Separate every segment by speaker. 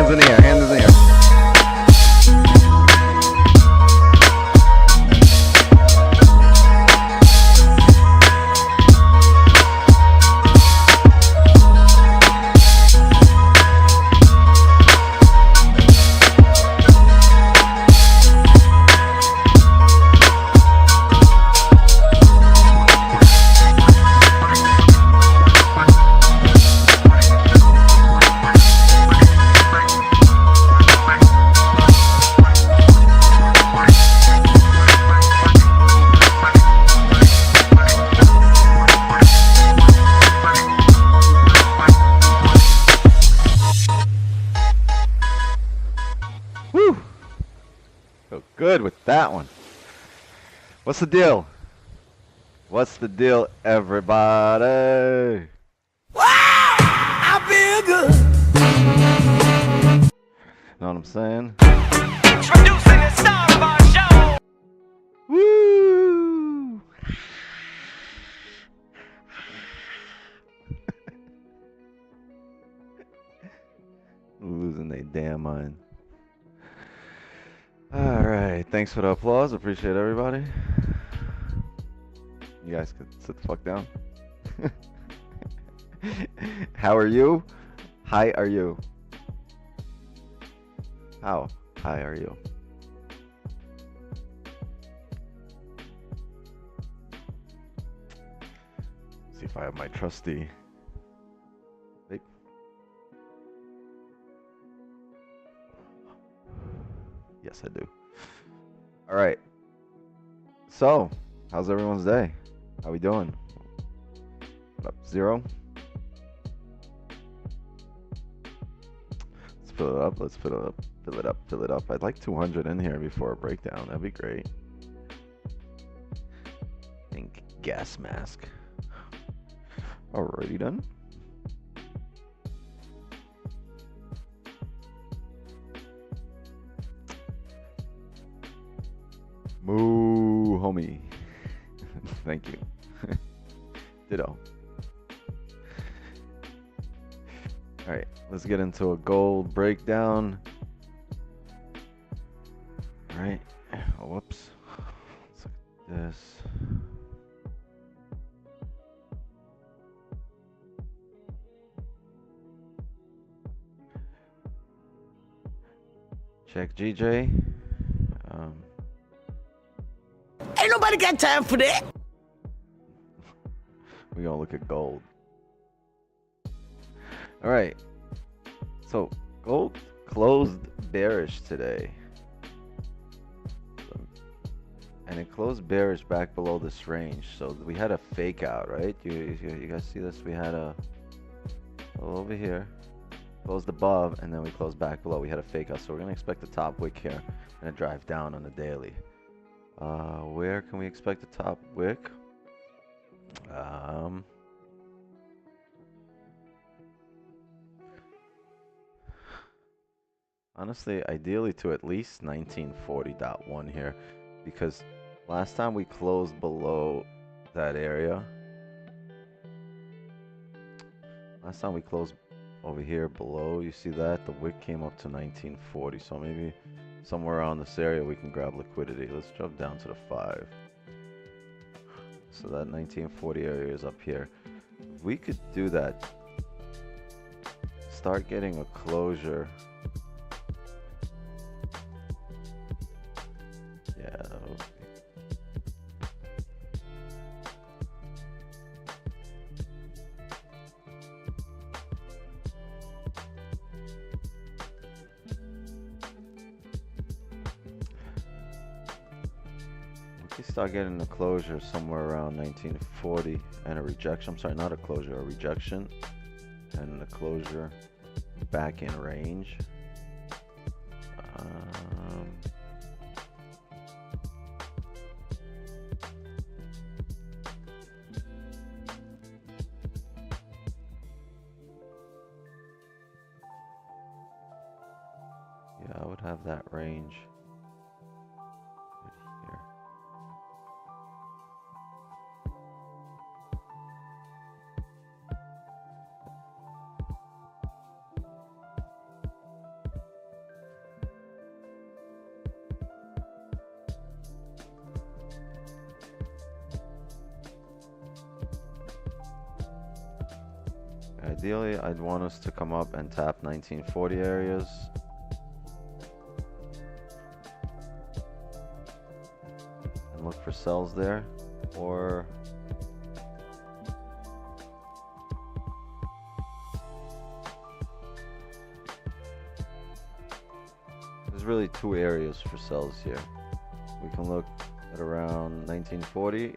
Speaker 1: Hands in the air. Hands in the air. Good with that one. What's the deal? What's the deal, everybody?
Speaker 2: Wow, I feel good.
Speaker 1: Know what I'm saying?
Speaker 2: Introducing the star of our show.
Speaker 1: Woo! Losing their damn mind. Alright, thanks for the applause. Appreciate everybody. You guys could sit the fuck down. How are you? Hi, are you? How high are you? See if I have my trusty. Wait. Yes, I do. All right. So, how's everyone's day? How we doing? What up, Zero? Let's fill it up. Let's fill it up. Fill it up. Fill it up. I'd like 200 in here before a breakdown. That'd be great. Think gas mask. Alrighty then. Moo, homie. Thank you. Ditto. Alright, let's get into a gold breakdown. Alright. Oh, whoops. Let's look at this. Check GJ.
Speaker 2: Ain't nobody got time for that.
Speaker 1: We're gonna look at gold. All right. So gold closed bearish today, and it closed bearish back below this range. So we had a fake out, right? You guys see this? We had a over here, closed above, and then we closed back below. We had a fake out, so we're gonna expect the top wick here and a drive down on the daily. Where can we expect the top wick? Honestly, ideally to at least 1940.1 here, because last time we closed below that area. Last time we closed over here below, you see that? The wick came up to 1940, so maybe somewhere around this area we can grab liquidity. Let's jump down to the 5. So that 1940 area is up here. We could do that. Start getting a closure. Yeah, that would be. Start getting a closure somewhere around 1940 and a rejection. I'm sorry, not a closure, a rejection and a closure back in range. Yeah, I would have that range. Ideally, I'd want us to come up and tap 1940 areas. And look for sells there. Or there's really two areas for sells here. We can look at around 1940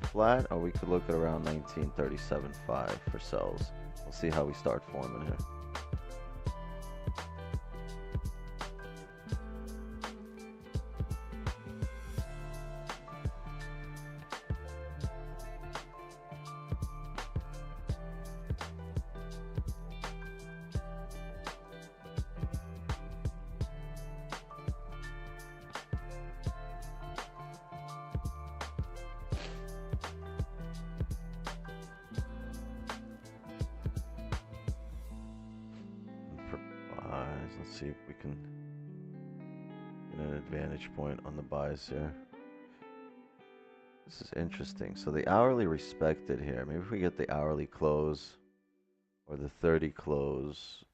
Speaker 1: flat, or we could look at around 1937.5 for sells. We'll see how we start forming here. Let's see if we can get an advantage point on the buys here. This is interesting. So the hourly respected here. Maybe if we get the hourly close or the 30 close.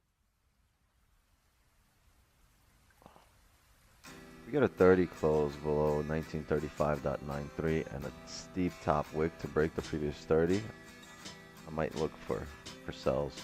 Speaker 1: If we get a 30 close below 1935.93 and a steep top wick to break the previous 30, I might look for sells.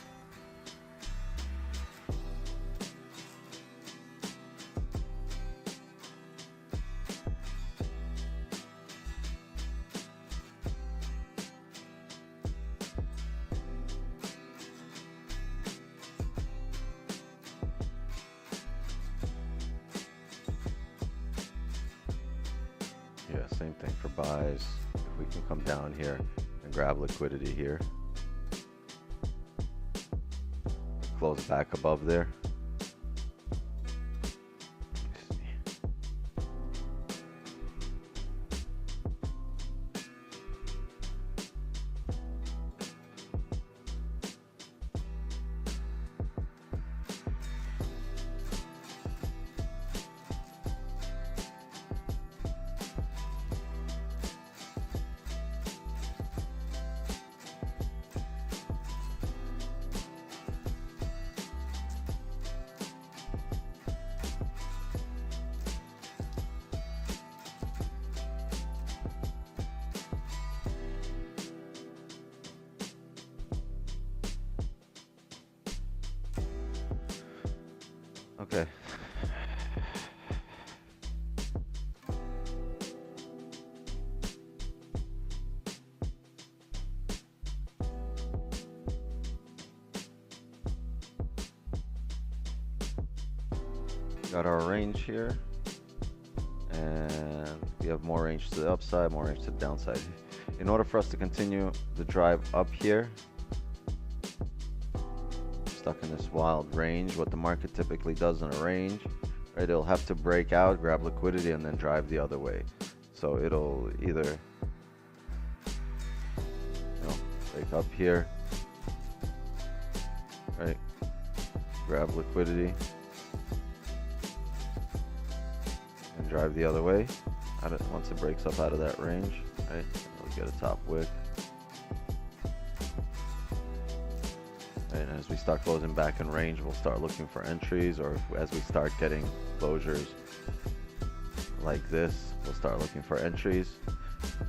Speaker 1: Yeah, same thing for buys. If we can come down here and grab liquidity here, close back above there. Okay. Got our range here, and we have more range to the upside, more range to the downside. In order for us to continue the drive up here, stuck in this wild range, what the market typically does in a range, right? It'll have to break out, grab liquidity, and then drive the other way. So it'll either, break up here, right? Grab liquidity and drive the other way. Once it breaks up out of that range, right? We'll get a top wick. And as we start closing back in range, we'll start looking for entries, or as we start getting closures like this, we'll start looking for entries.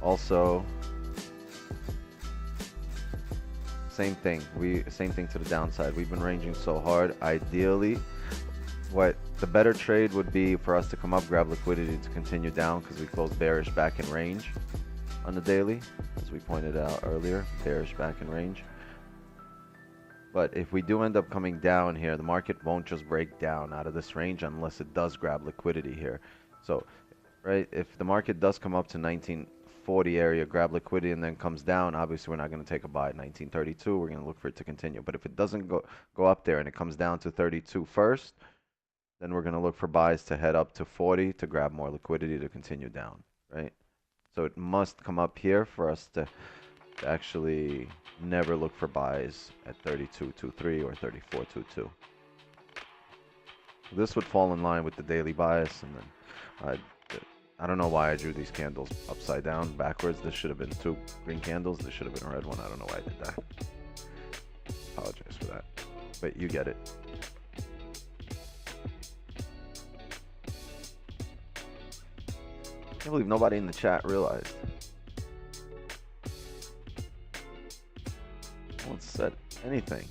Speaker 1: Also, same thing to the downside. We've been ranging so hard. Ideally, what the better trade would be for us to come up, grab liquidity to continue down, because we closed bearish back in range on the daily, as we pointed out earlier, bearish back in range. But if we do end up coming down here, the market won't just break down out of this range unless it does grab liquidity here. So, right, if the market does come up to 1940 area, grab liquidity, and then comes down, obviously we're not going to take a buy at 1932. We're going to look for it to continue. But if it doesn't go up there and it comes down to 32 first, then we're going to look for buys to head up to 40 to grab more liquidity to continue down, right? So it must come up here for us to actually never look for buys at 32.23 or 34.22. This would fall in line with the daily bias, and then I don't know why I drew these candles upside down, backwards. This should have been two green candles. This should have been a red one. I don't know why I did that. apologize for that, but you get it. I can't believe nobody in the chat realized. No one said anything.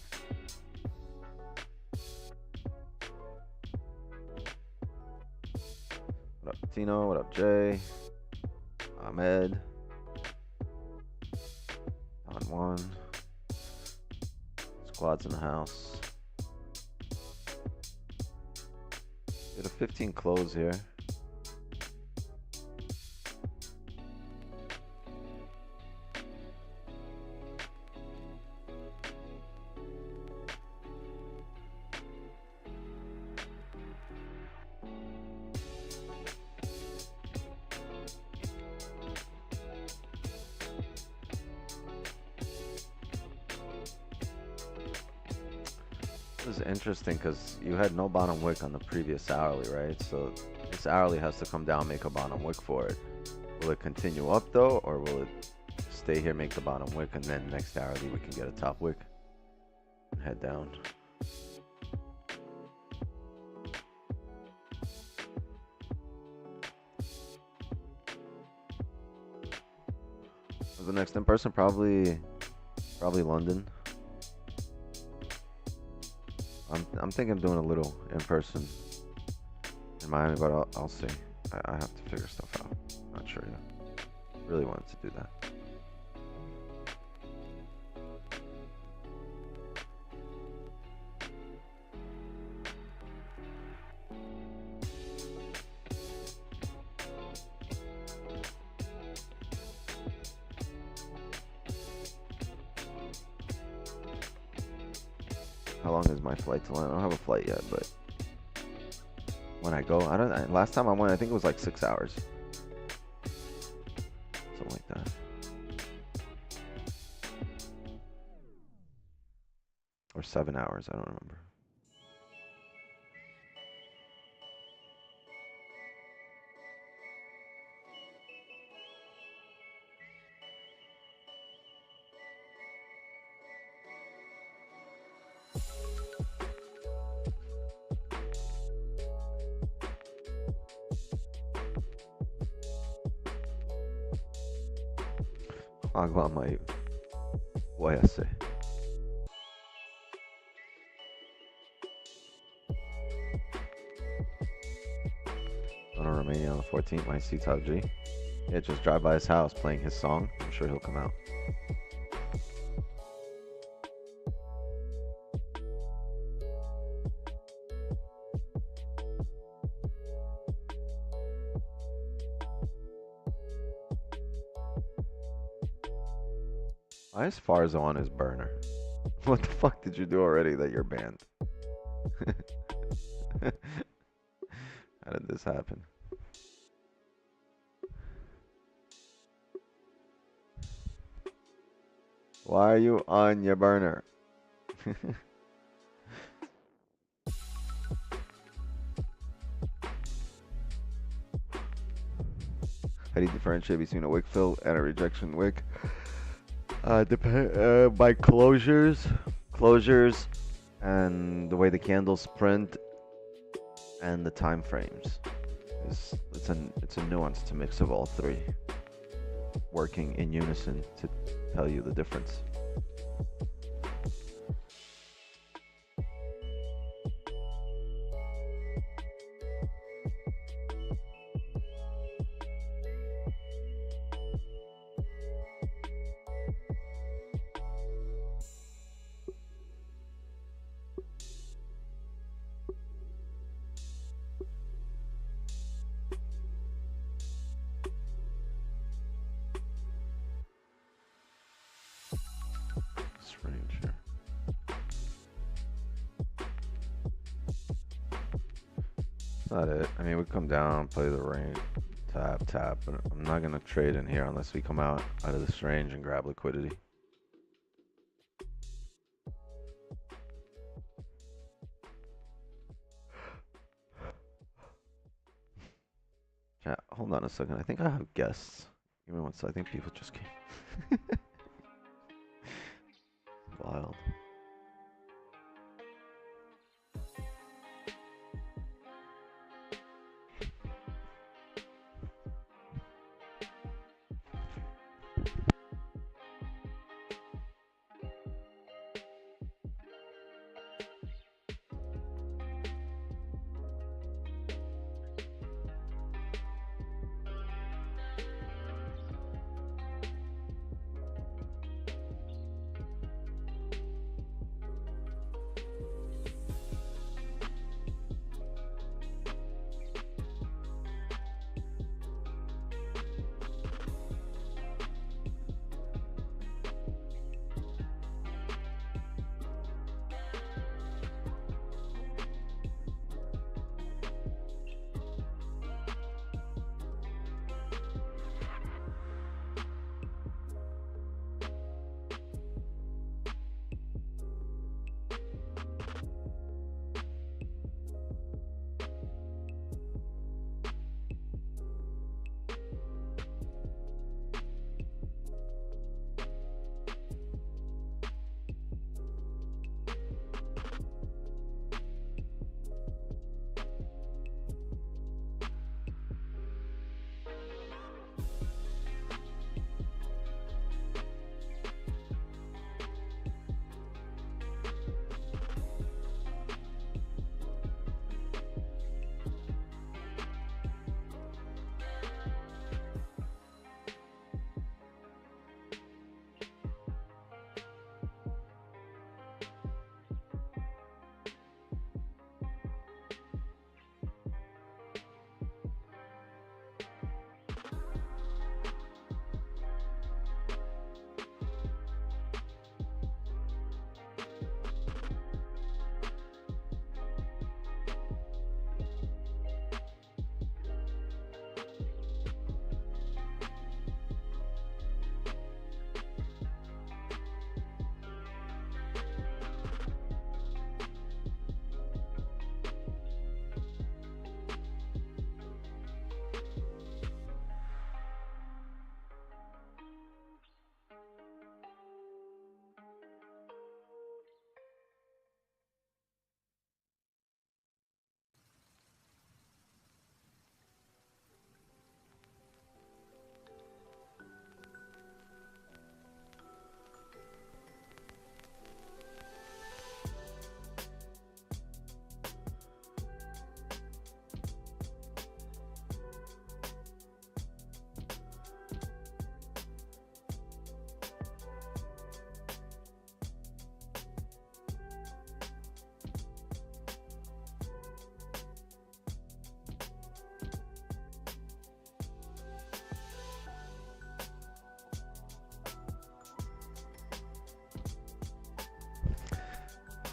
Speaker 1: What up, Tino? What up, Jay? Ahmed. On one. Squad's in the house. Get a 15 close here. This is interesting because you had no bottom wick on the previous hourly, right? So this hourly has to come down, make a bottom wick for it. Will it continue up though, or will it stay here, make the bottom wick, and then next hourly we can get a top wick and head down? The next in person, probably London. I'm thinking of doing a little in person in Miami, but I'll see. I have to figure stuff out. Not sure yet. Really wanted to do that. How long is my flight to land? I don't have a flight yet, but when I go, last time I went, I think it was like 6 hours. Something like that. Or 7 hours, I don't remember. Agua my YS. Going to Romania on the 14th, might see Top G. Yeah, just drive by his house playing his song. I'm sure he'll come out. Why is Farzo on his burner? What the fuck did you do already that you're banned? How did this happen? Why are you on your burner? How do you differentiate between a wick fill and a rejection wick? By closures, and the way the candles print, and the time frames. It's a nuance to mix of all three, working in unison to tell you the difference. Not it. I mean, we come down, play the range, tap, but I'm not gonna trade in here unless we come out of this range and grab liquidity. Chat, hold on a second. I think I have guests. Give me one second. I think people just came. Wild.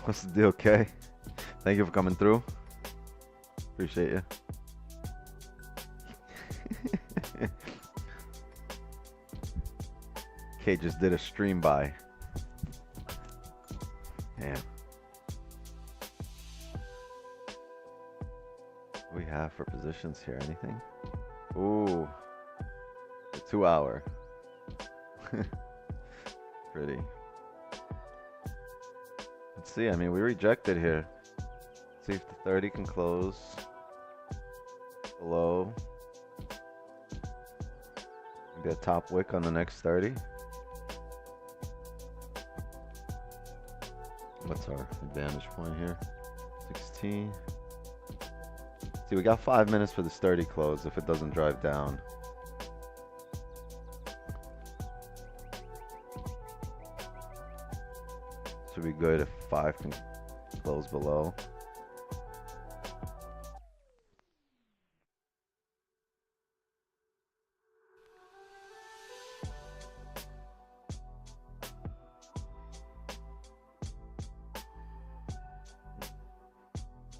Speaker 1: What's the deal, Kay? Thank you for coming through. Appreciate you. Kay just did a stream buy. Damn. What do we have for positions here? Anything? Ooh. A 2 hour. Pretty. Let's see. I mean, we rejected here. Let's see if the 30 can close below. Maybe a top wick on the next 30. What's our advantage point here? 16. See, we got 5 minutes for this 30 close if it doesn't drive down. Should be good if 5 can close below.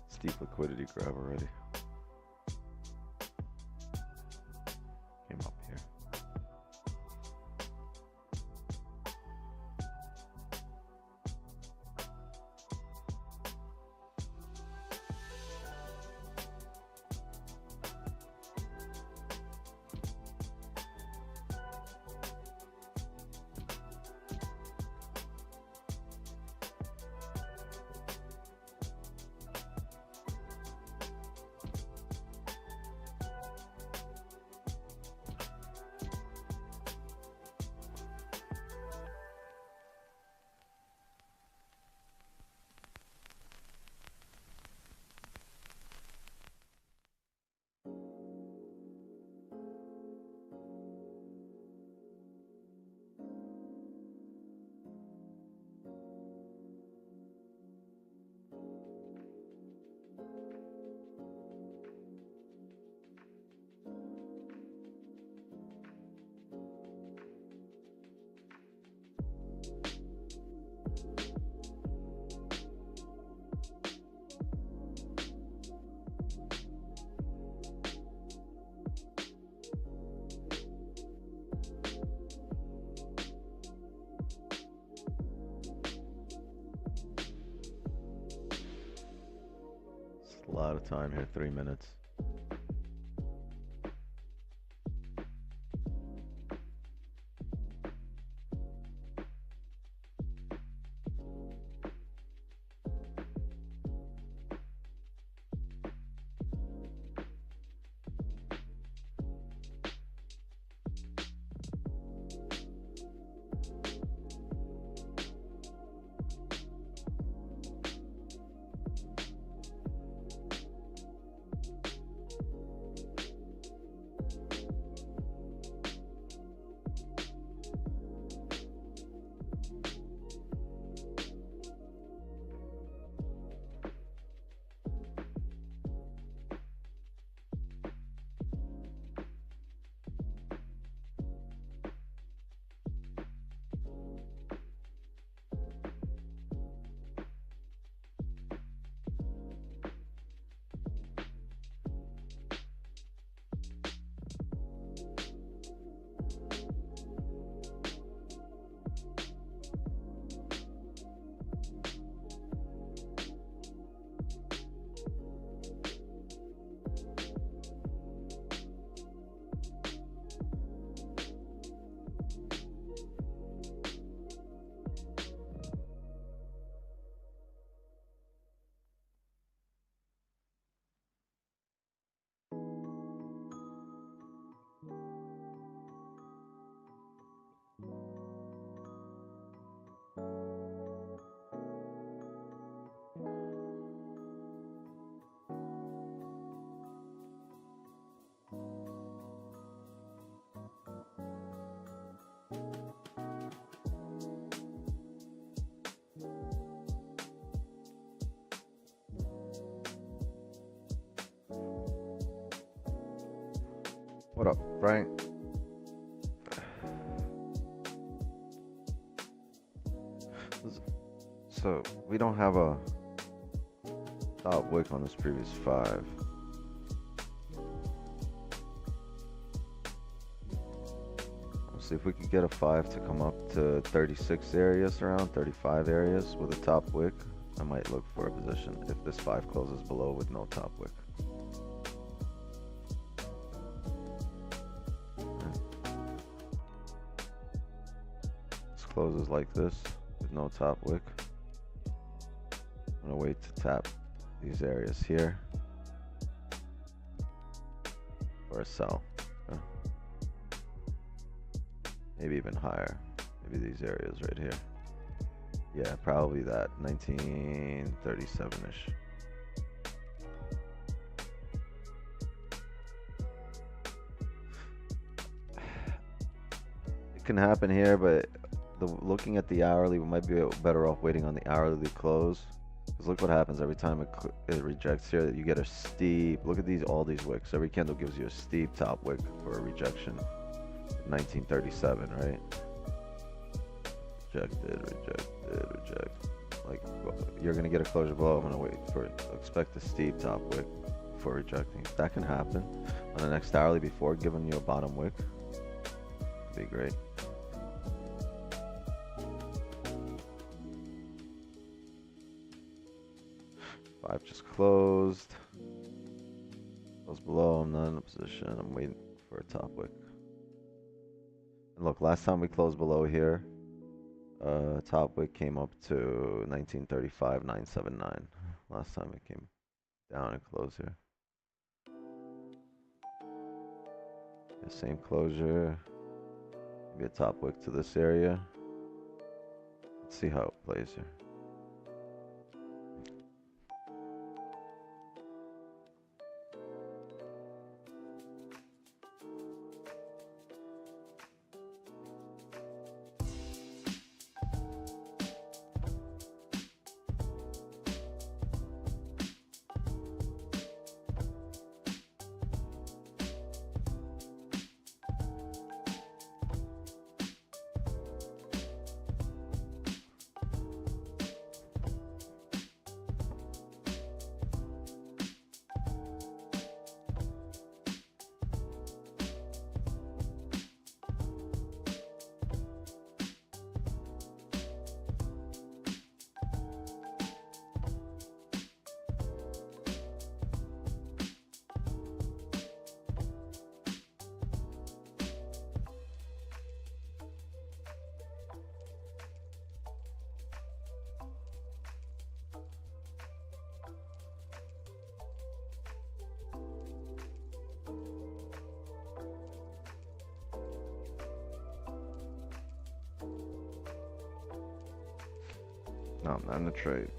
Speaker 1: Steep liquidity grab already. Came up here. A lot of time here, 3 minutes. What up, Frank? So we don't have a top wick on this previous 5. Let's see if we could get a 5 to come up to 36 areas, around 35 areas with a top wick. I might look for a position if this 5 closes below with no top wick. This closes like this with no top wick. I'm gonna wait to tap these areas here for a sell. Maybe even higher. Maybe these areas right here. Yeah, probably that 1937-ish. It can happen here, but looking at the hourly, we might be better off waiting on the hourly close. Because look what happens every time it rejects here. You get a steep. Look at all these wicks. Every candle gives you a steep top wick for a rejection. 1937, right? Rejected. Like, you're gonna get a closure below. I'm gonna expect a steep top wick before rejecting. That can happen on the next hourly before giving you a bottom wick. Be great. Five just closed. Close below. I'm not in a position. I'm waiting for a top wick. And look, last time we closed below here, top wick came up to 1935.979. Last time it came down and closed here. The same closure. Maybe a top wick to this area. Let's see how it plays here. No, I'm not in the trade.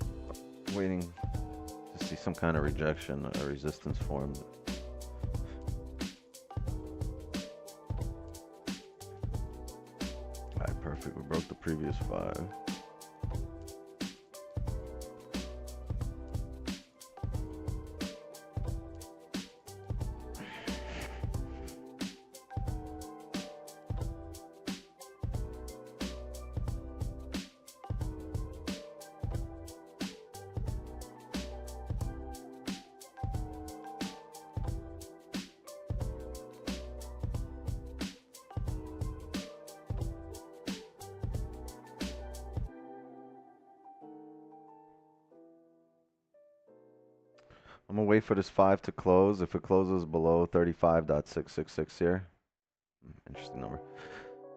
Speaker 1: I'm waiting to see some kind of rejection or resistance formed. Alright, perfect. We broke the previous 5. I'm gonna wait for this 5 to close. If it closes below 35.666 here, interesting number.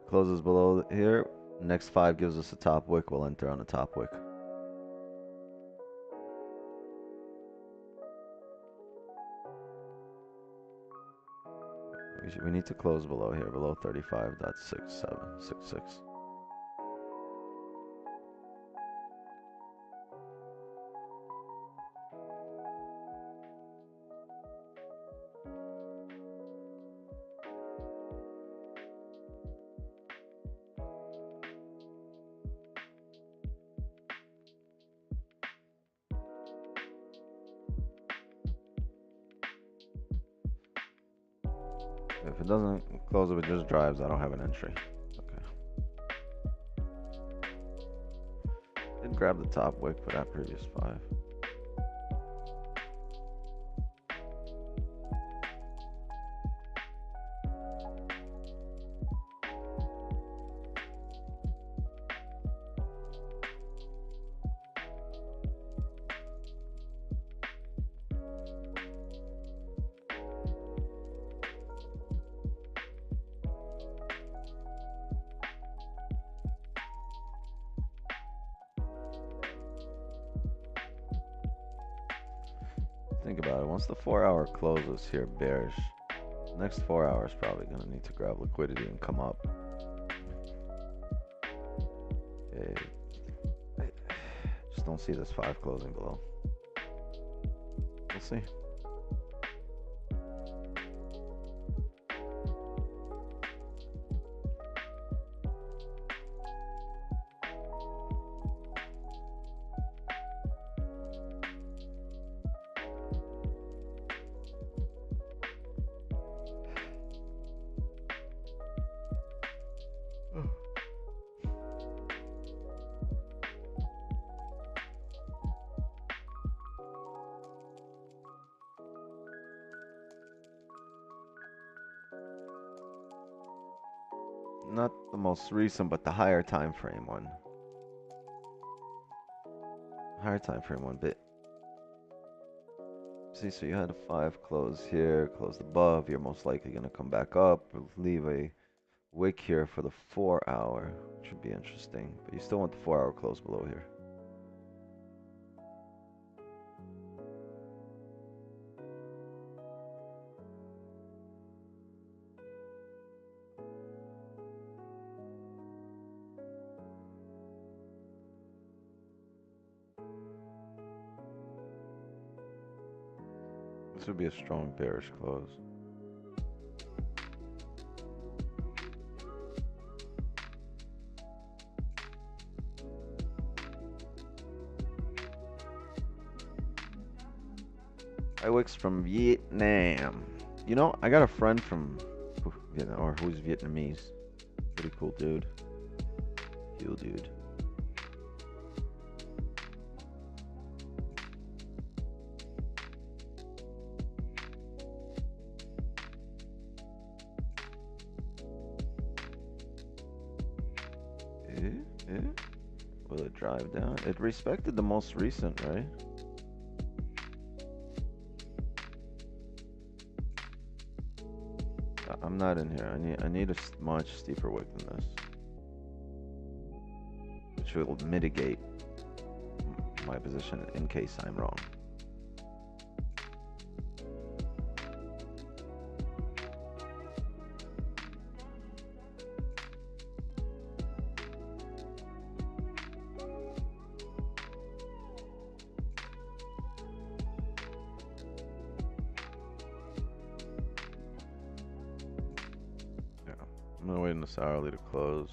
Speaker 1: Closes below here, next 5 gives us a top wick. We'll enter on a top wick. We need to close below here, below 35.6766. If it doesn't close, if it just drives, I don't have an entry. Okay. Did grab grab the top wick for that previous 5. Think about it. Once the 4-hour closes here bearish, next 4 hours probably gonna need to grab liquidity and come up. Okay. Just don't see this 5 closing below. We'll see. Not the most recent, but the higher time frame one. Higher time frame one bit. See, so you had a 5 close here, closed above. You're most likely going to come back up, leave a wick here for the 4 hour, which would be interesting. But you still want the 4 hour close below here. This would be a strong bearish close. I wicks from Vietnam. You know, I got a friend from Vietnam, or who's Vietnamese. Pretty cool dude. Cool dude. Will it drive down? It respected the most recent, right? I'm not in here. I need a much steeper wick than this, which will mitigate my position in case I'm wrong. I'm gonna wait in this hourly to close.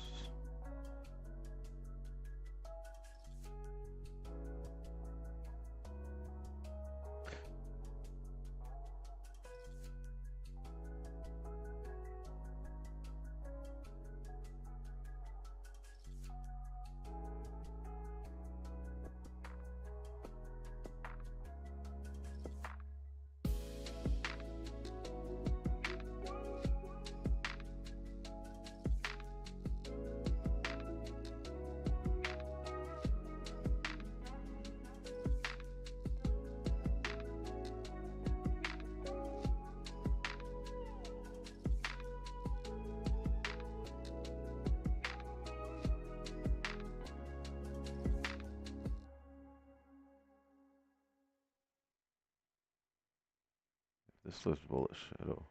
Speaker 1: This looks bullish. It'll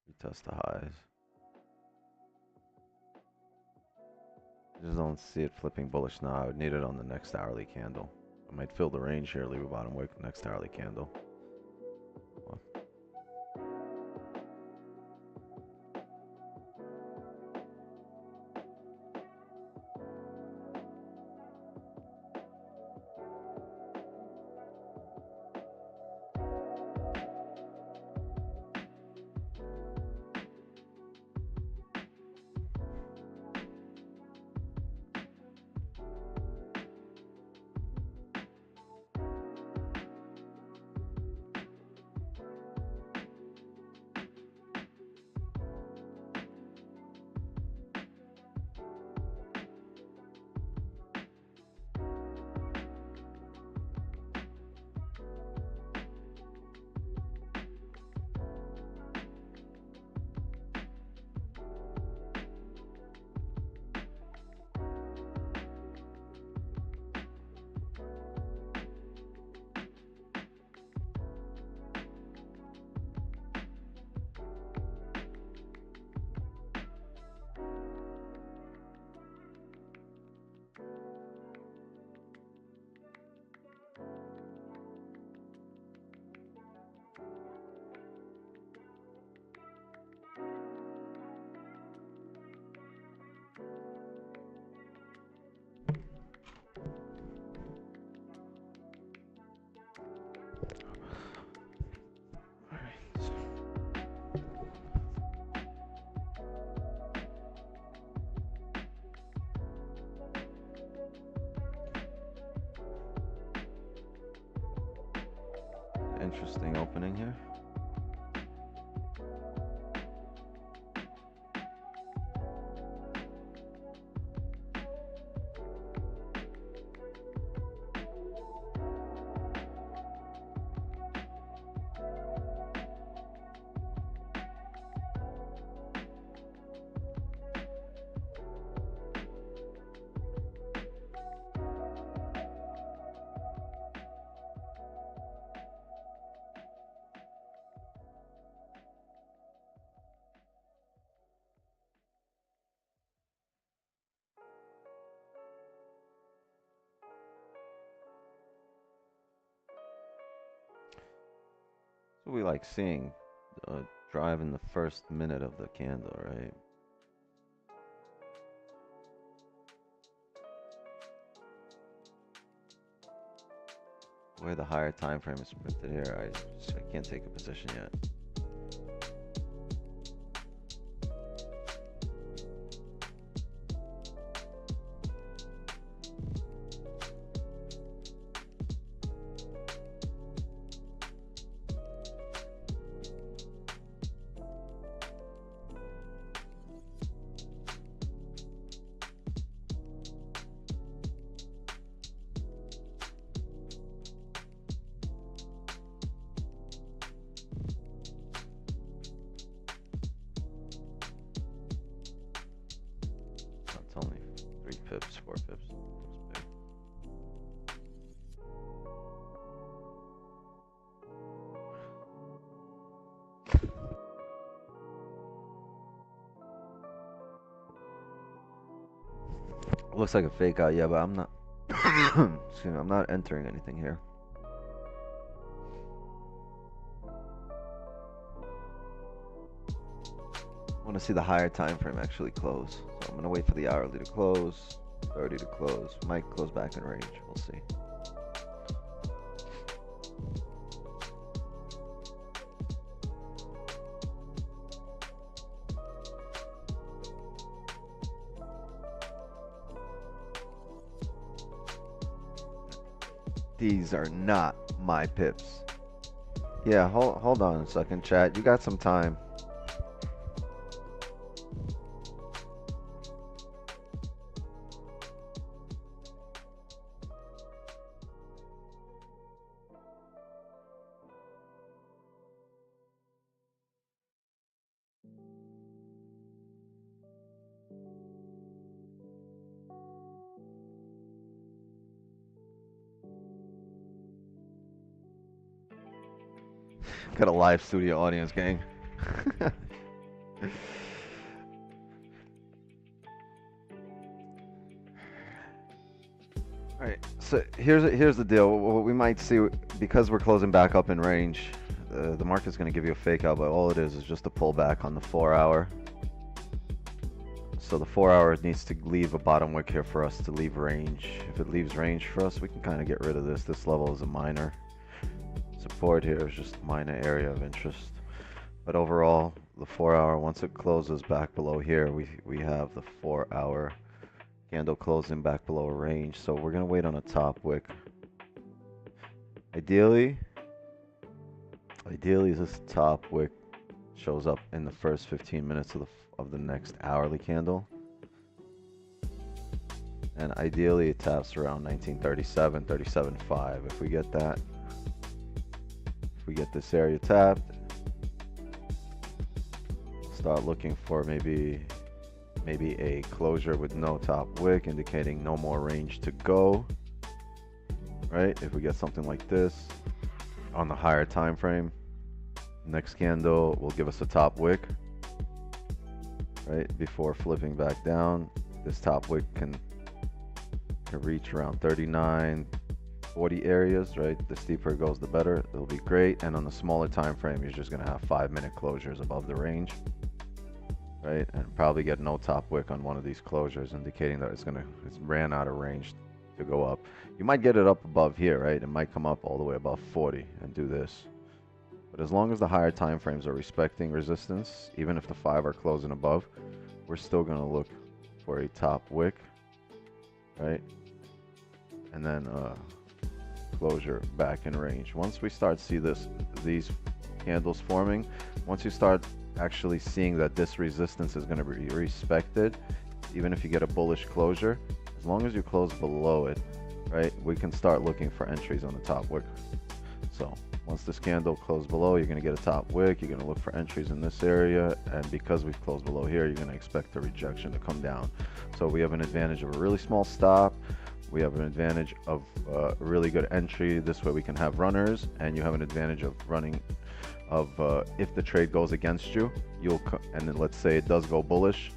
Speaker 1: retest the highs. I just don't see it flipping bullish now. I would need it on the next hourly candle. I might fill the range here, leave a bottom wick, next hourly candle. What? interesting opening here. So we like seeing drive in the first minute of the candle, right? Where the higher time frame is printed here, I can't take a position yet. It's only 3 pips, 4 pips. Looks big. Looks like a fake out, yeah, but I'm not. Excuse me, I'm not entering anything here. I want to see the higher time frame actually close. So I'm going to wait for the hourly to close, 30 to close. Might close back in range. We'll see. These are not my pips. Yeah, hold on a second, chat. You got some time. Got a live studio audience, gang. Alright, so here's the deal. What we might see, because we're closing back up in range, the market's going to give you a fake out, but all it is just a pullback on the 4 hour. So the 4 hour needs to leave a bottom wick here for us to leave range. If it leaves range for us, we can kind of get rid of this. This level is a minor. Support here is just a minor area of interest. But overall, the 4 hour, once it closes back below here, we have the 4 hour candle closing back below a range. So we're going to wait on a top wick. Ideally, this top wick shows up in the first 15 minutes of the next hourly candle. And ideally, it taps around 1937, 37.5. If we get that, if we get this area tapped, start looking for maybe a closure with no top wick, indicating no more range to go. Right? If we get something like this on the higher time frame, next candle will give us a top wick. Right? Before flipping back down, this top wick can reach around 39, 40 areas, right? The steeper it goes, the better. It'll be great. And on the smaller time frame, you're just going to have 5-minute closures above the range, right? And probably get no top wick on one of these closures, indicating that it's ran out of range to go up. You might get it up above here, right? It might come up all the way above 40 and do this. But as long as the higher time frames are respecting resistance, even if the 5 are closing above, we're still going to look for a top wick, right? And then closure back in range. Once we start see these candles forming, once you start actually seeing that this resistance is going to be respected, even if you get a bullish closure, as long as you close below it, right, we can start looking for entries on the top wick. So once this candle closes below, you're going to get a top wick, you're going to look for entries in this area, and because we've closed below here, you're going to expect the rejection to come down. So we have an advantage of a really small stop, we have an advantage of a really good entry. This way we can have runners, and you have an advantage of running of if the trade goes against you, and then let's say it does go bullish,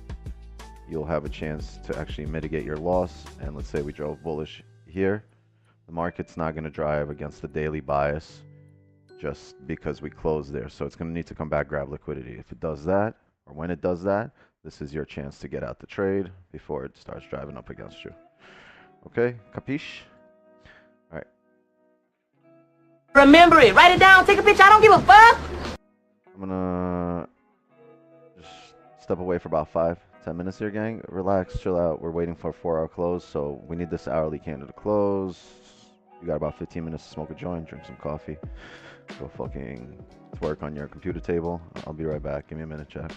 Speaker 1: you'll have a chance to actually mitigate your loss. And let's say we drove bullish here, the market's not going to drive against the daily bias just because we closed there. So it's going to need to come back, grab liquidity. If it does that, or when it does that, this is your chance to get out the trade before it starts driving up against you. Okay, capiche? All right.
Speaker 2: Remember it. Write it down. Take a picture. I don't give a fuck.
Speaker 1: I'm gonna just step away for about 5-10 minutes here, gang. Relax, chill out. We're waiting for a 4-hour close, so we need this hourly candle to close. You got about 15 minutes to smoke a joint, drink some coffee, go fucking work on your computer table. I'll be right back. Give me a minute, chat.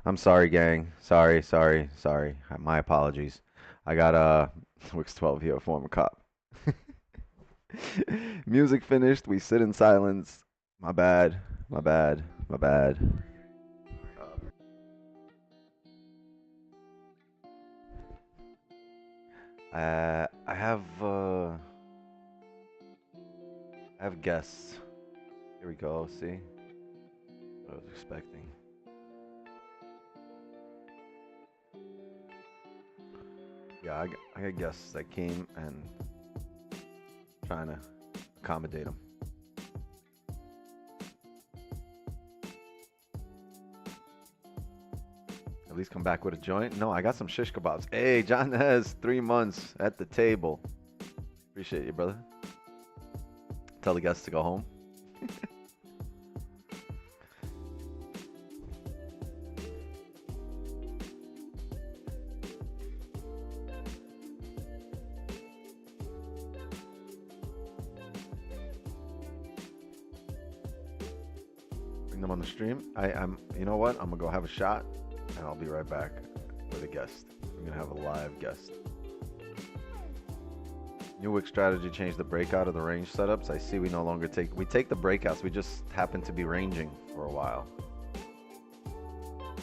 Speaker 1: I'm sorry, gang. Sorry. My apologies. I got Wix 12 here, former cop. Music finished. We sit in silence. My bad. My bad. My bad. I have guests. Here we go. See what I was expecting. Yeah, I got guests that came and trying to accommodate them. At least come back with a joint. No, I got some shish kebabs. Hey, John has 3 months at the table. Appreciate you, brother. Tell the guests to go home. Bring them on the stream. I'm. You know what? I'm gonna go have a shot, and I'll be right back with a guest. I'm gonna have a live guest. New Wix strategy changed the breakout of the range setups. I see we no longer take the breakouts. We just happen to be ranging for a while.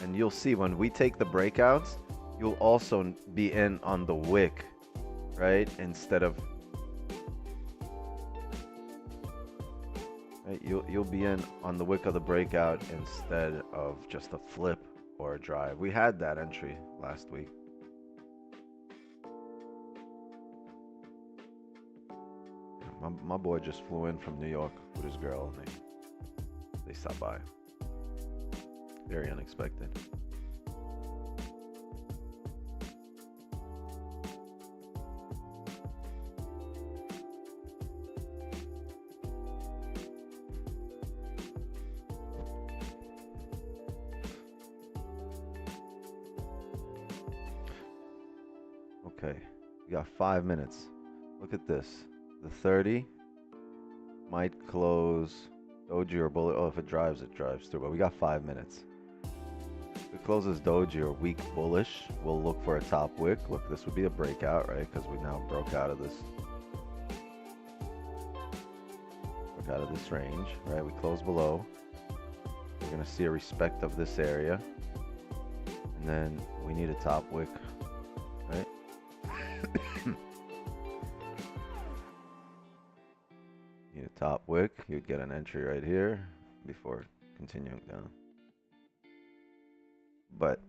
Speaker 1: And you'll see when we take the breakouts, you'll also be in on the wick, right? Instead of right, you'll be in on the wick of the breakout instead of just a flip or a drive. We had that entry last week. My boy just flew in from New York with his girl, and they stopped by. Very unexpected. Okay, we got 5 minutes. Look at this. The 30 might close doji or bullet. Oh, if it drives through. But we got 5 minutes. If it closes doji or weak bullish, we'll look for a top wick. Look, this would be a breakout, right? Because we now broke out of this. Broke out of this range, right? We close below. We're gonna see a respect of this area, and then we need a top wick, right? Need a top wick. You'd get an entry right here before continuing down. But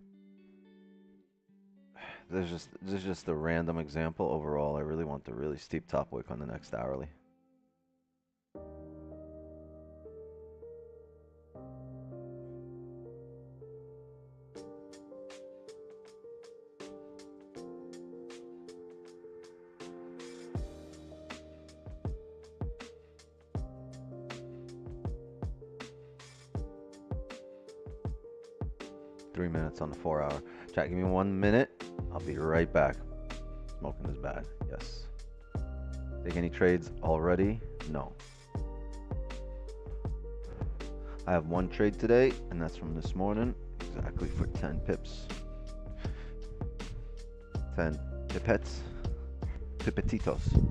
Speaker 1: this is just a random example. Overall, I really want the really steep top wick on the next hourly. On the 4 hour. Chat, give me 1 minute. I'll be right back. Smoking is bad. Yes. Take any trades already? No. I have 1 trade today, and that's from this morning. Exactly for 10 pips. 10 pipettes. Pipetitos.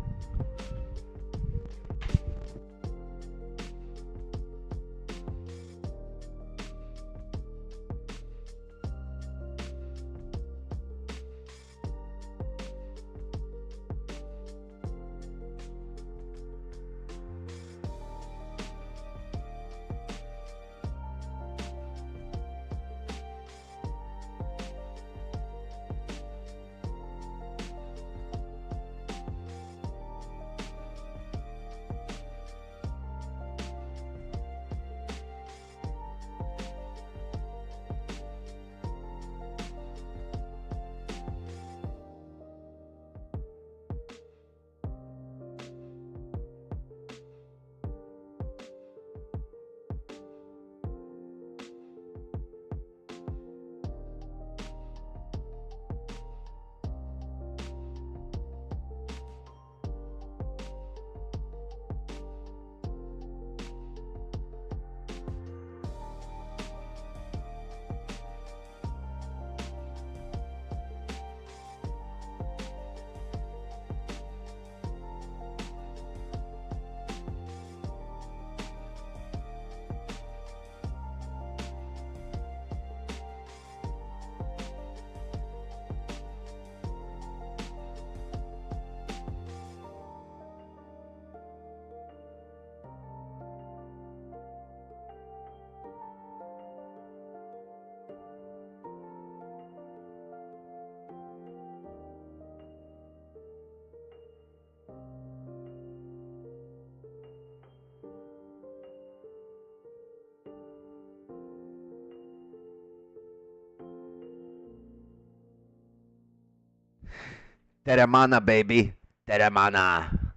Speaker 1: Teremana, baby. Teremana.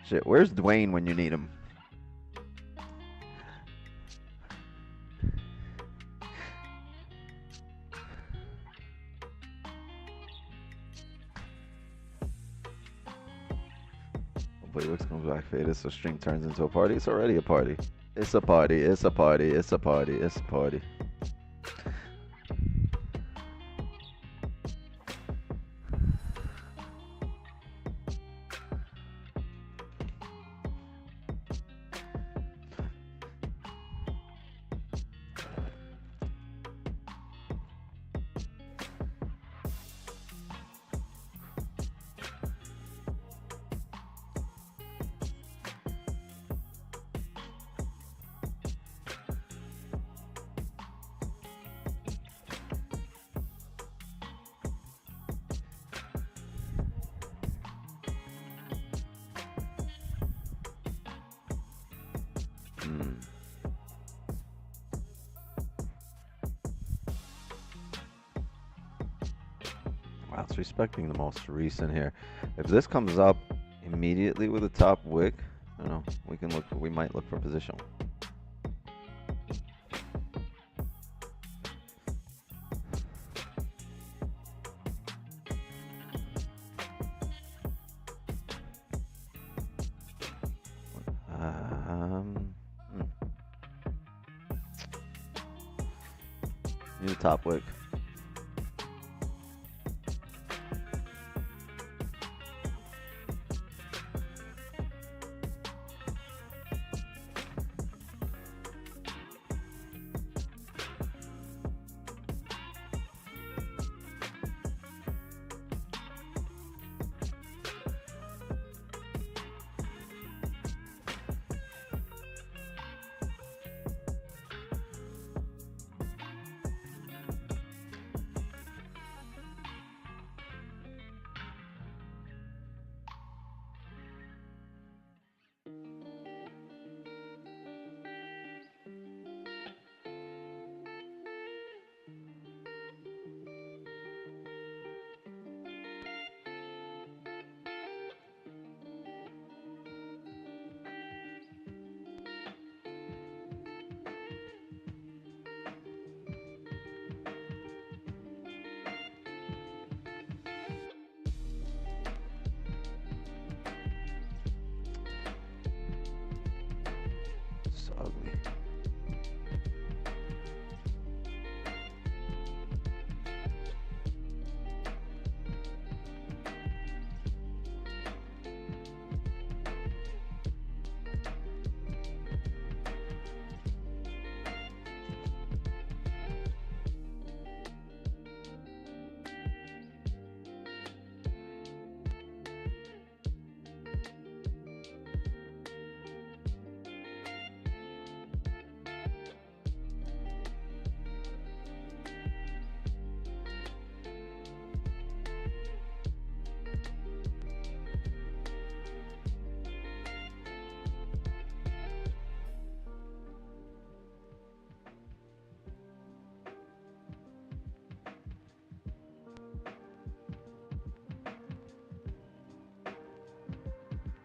Speaker 1: Shit, where's Dwayne when you need him? Hopefully Wix comes back faded so stream turns into a party. It's already a party. It's a party. It's a party. It's a party. It's a party. Wow, it's respecting the most recent here. If this comes up immediately with a top wick, I don't know, we can look. We might look for position. Need a top wick. It's ugly.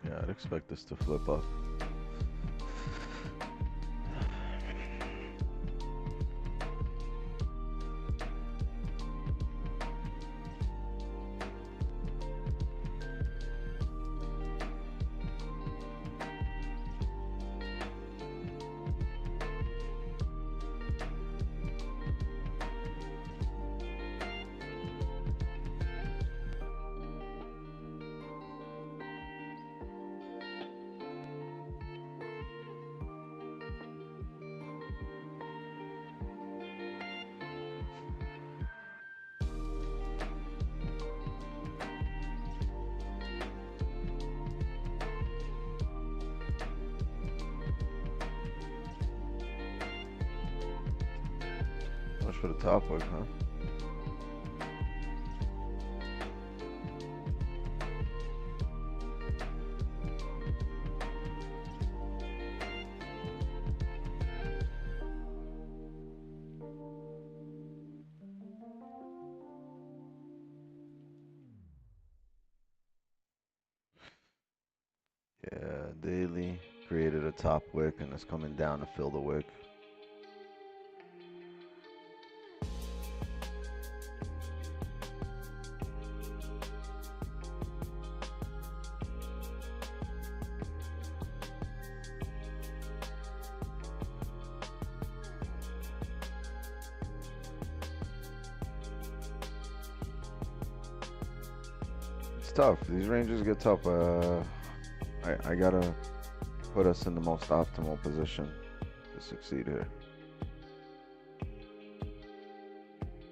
Speaker 1: Yeah, I'd expect this to flip up. Much for the top work, huh? daily created a top wick and it's coming down to fill the wick. It's tough. These ranges get tough. I gotta put us in the most optimal position to succeed here.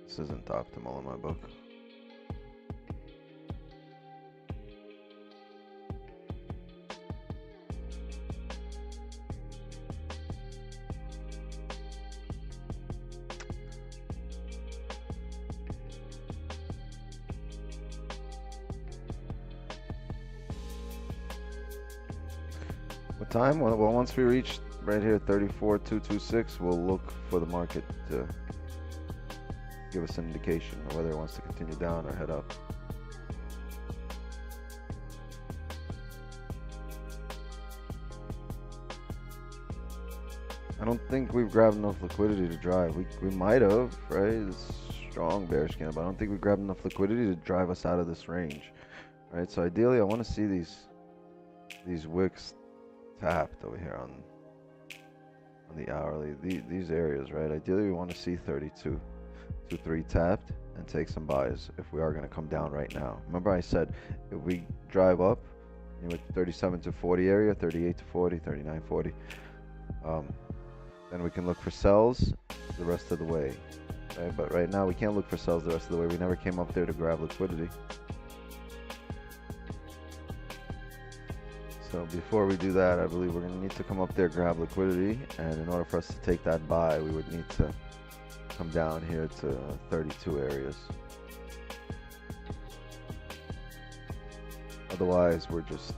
Speaker 1: This isn't optimal in my book. What time? Well, once we reach right here, 34,226, we'll look for the market to give us an indication of whether it wants to continue down or head up. I don't think we've grabbed enough liquidity to drive. We might have, right? It's a strong bearish candle, but I don't think we grabbed enough liquidity to drive us out of this range, right? So ideally, I want to see these wicks tapped over here on the hourly. These areas, right? Ideally, we want to see 32.23 tapped and take some buys if we are going to come down right now. Remember, I said if we drive up, with 37 to 40 area, 38 to 40, 39, 40. Then we can look for sells the rest of the way, right? But right now we can't look for sells the rest of the way. We never came up there to grab liquidity. So before we do that, I believe we're going to need to come up there, grab liquidity, and in order for us to take that buy, we would need to come down here to 32 areas. Otherwise, we're just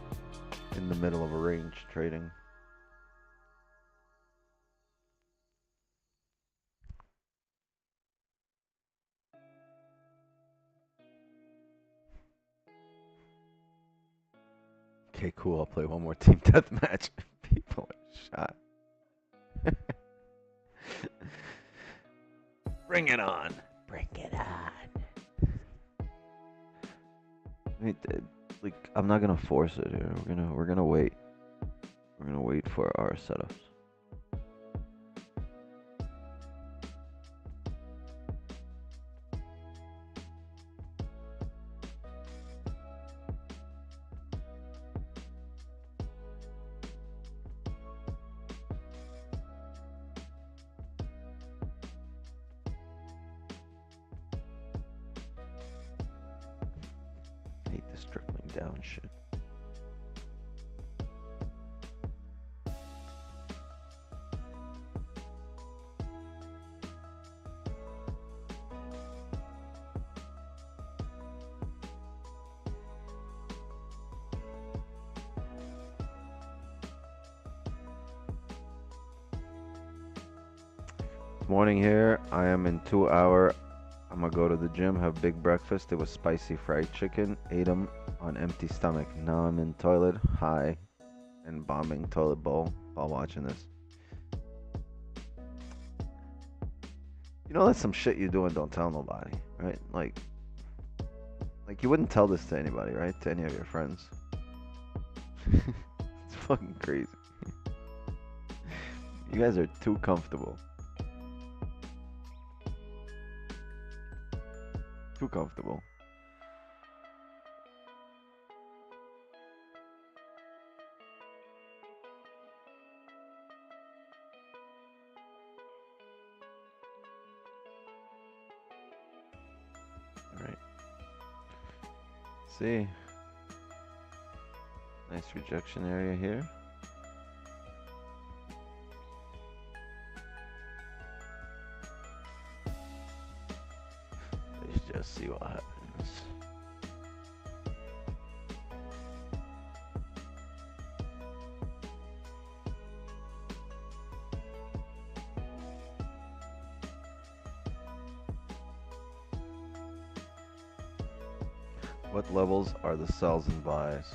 Speaker 1: in the middle of a range trading. Okay, cool. I'll play one more team deathmatch. People are shot. Bring it on. Bring it on. I mean, like, I'm not gonna force it here. We're gonna wait. We're gonna wait for our setups. Hate this trickling down shit. Morning here. I am in 2 hour. I'm gonna go to the gym, have big breakfast. It was spicy fried chicken. Ate them on empty stomach. Now I'm in toilet, high, and bombing toilet bowl while watching this. You know that's some shit you do and don't tell nobody, right? Like you wouldn't tell this to anybody, right? To any of your friends. It's fucking crazy. You guys are too comfortable. Too comfortable. All right. See. Nice rejection area here. Let's just see what happens. What levels are the sells and buys?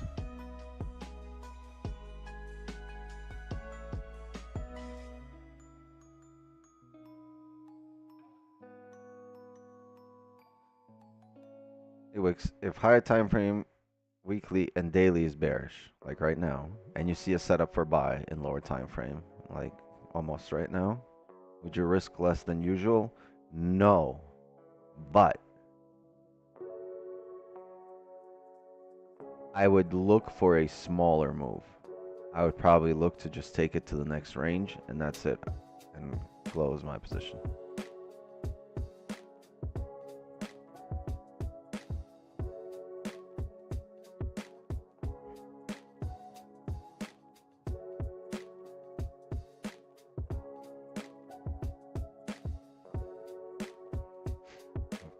Speaker 1: if higher time frame, weekly, and daily is bearish, like right now, and you see a setup for buy in lower time frame, like almost right now, would you risk less than usual? No, but I would look for a smaller move. I would probably look to just take it to the next range, and that's it, and close my position.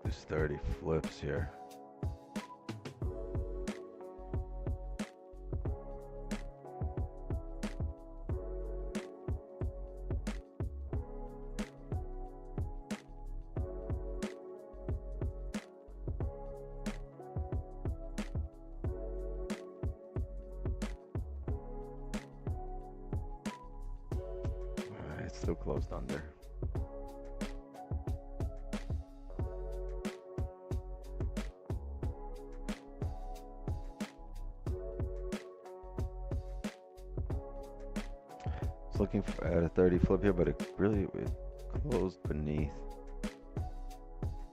Speaker 1: There's 30 flips here. It's still closed under. It's looking at a 30 flip here, but it closed beneath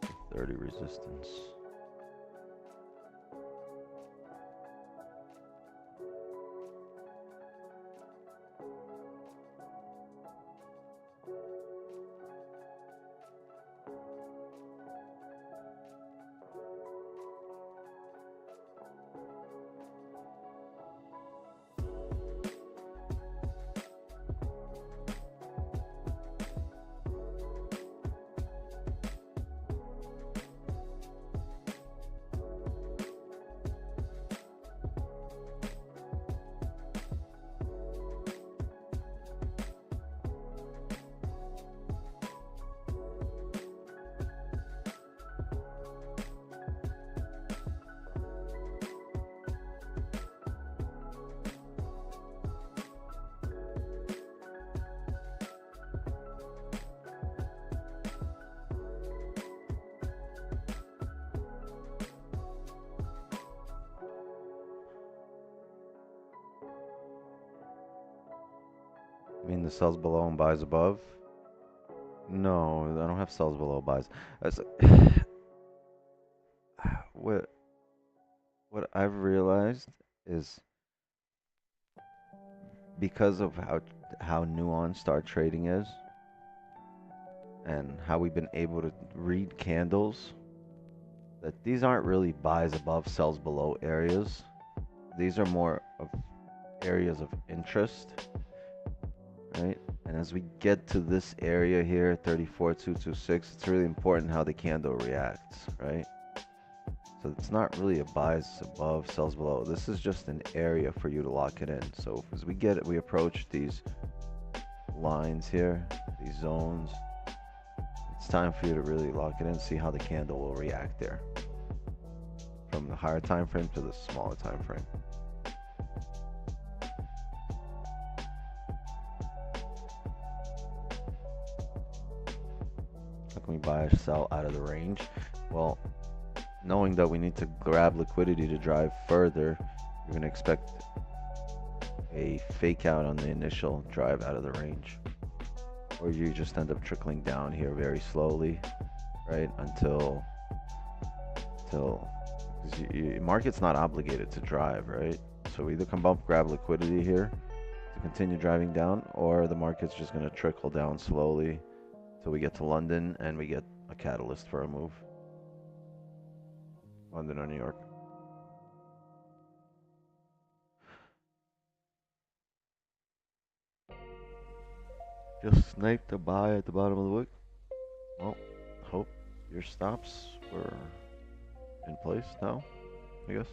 Speaker 1: the 30 resistance. I mean the sells below and buys above? No, I don't have sells below buys. What I've realized is because of how nuanced our trading is and how we've been able to read candles, that these aren't really buys above, sells below areas. These are more of areas of interest, right? And as we get to this area here, 34,226, it's really important how the candle reacts, right? So it's not really a buys above, sells below. This is just an area for you to lock it in. So as we approach these lines here, these zones, it's time for you to really lock it in, see how the candle will react there. From the higher time frame to the smaller time frame. How can we buy or sell out of the range? Well, knowing that we need to grab liquidity to drive further, you're going to expect a fake out on the initial drive out of the range. Or you just end up trickling down here very slowly, right? Until market's not obligated to drive, right? So either come up, grab liquidity here to continue driving down, or the market's just going to trickle down slowly till we get to London and we get a catalyst for a move. London or New York. Just sniped a buy at the bottom of the wick. Well, hope your stops were in place now, I guess.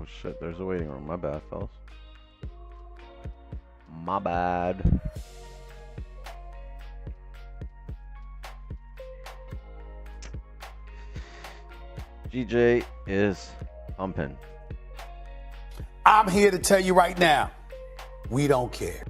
Speaker 1: Oh shit, there's a waiting room. My bad, fellas. My bad. GJ is pumping.
Speaker 3: I'm here to tell you right now, we don't care.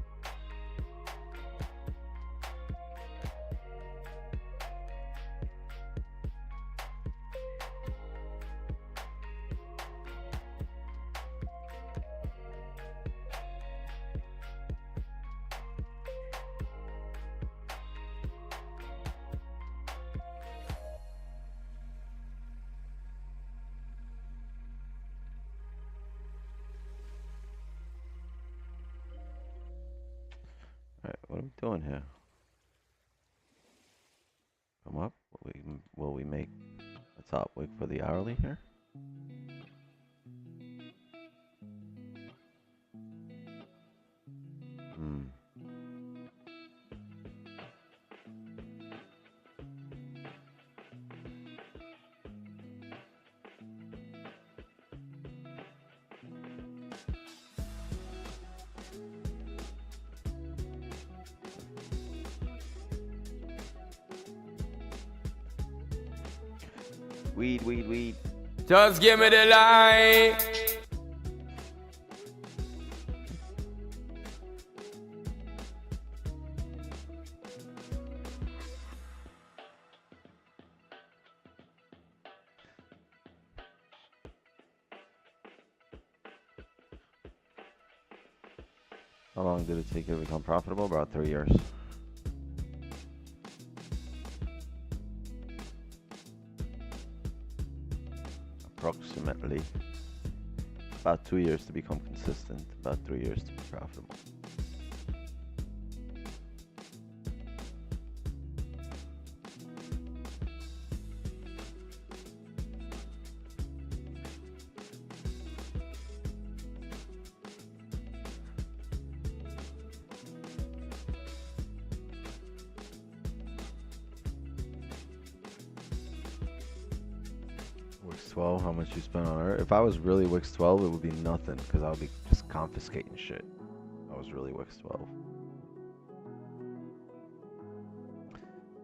Speaker 1: Alright, what are we doing here? Come up. Will we make a top wick for the hourly here? Weed.
Speaker 4: Just give me the line.
Speaker 1: How long did it take you to become profitable? About 3 years. Approximately. About 2 years to become consistent. About 3 years to be profitable. Wix 12, how much you spent on her? If I was really Wix 12, it would be nothing, because I would be just confiscating shit. I was really Wix 12.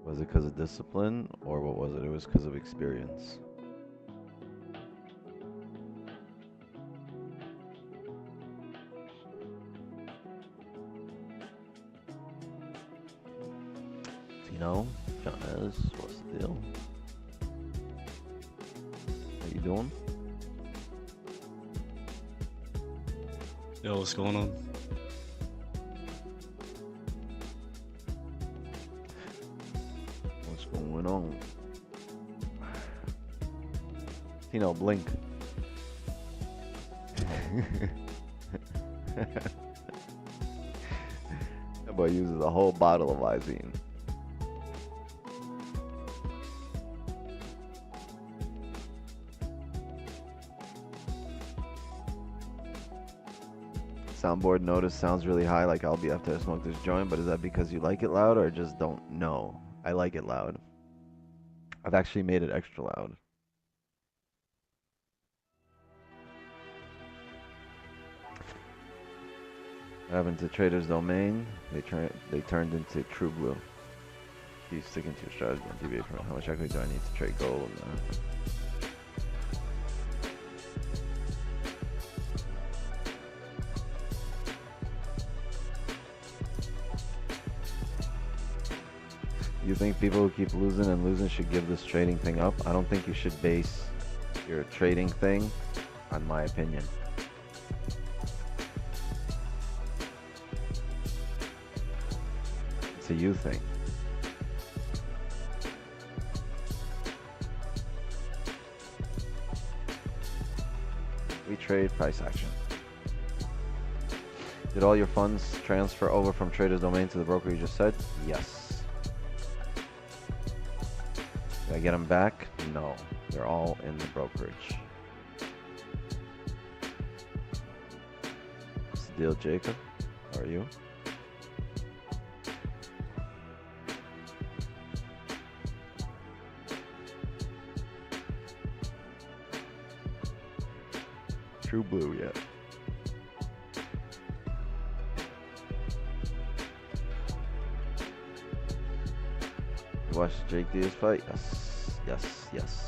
Speaker 1: Was it because of discipline, or what was it? It was because of experience. Tino, Johnez, what's the deal? How you doing?
Speaker 5: Yo, what's going on?
Speaker 1: What's going on? Tino, blink. That boy uses a whole bottle of Visine. Soundboard notice sounds really high, like I'll be after I smoke this joint, but is that because you like it loud or just don't know? I like it loud. I've actually made it extra loud. What happened to Trader's Domain? They turned into True Blue. Keep sticking to your strategy on DBA from how much equity do I need to trade gold? You think people who keep losing and losing should give this trading thing up? I don't think you should base your trading thing on my opinion. It's a you thing. We trade price action. Did all your funds transfer over from Trader's Domain to the broker you just said? Yes. Did I get them back? No. They're all in the brokerage. What's the deal, Jacob? How are you? True blue yet. You watched Jake Diaz fight? Yes, yes, yes.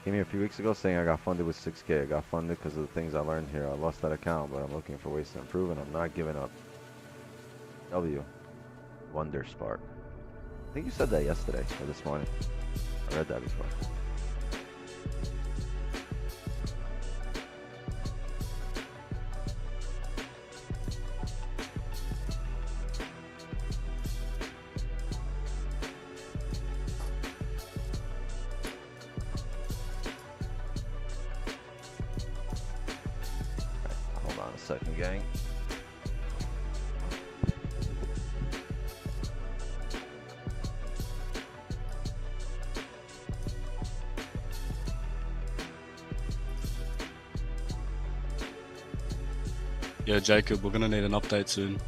Speaker 1: Came here a few weeks ago saying I got funded with 6K. I got funded because of the things I learned here. I lost that account, but I'm looking for ways to improve and I'm not giving up. W. Wonder Spark. I think you said that yesterday or this morning. I read that before. Hold on a second, gang.
Speaker 5: Yeah, Jacob, we're gonna need an update soon.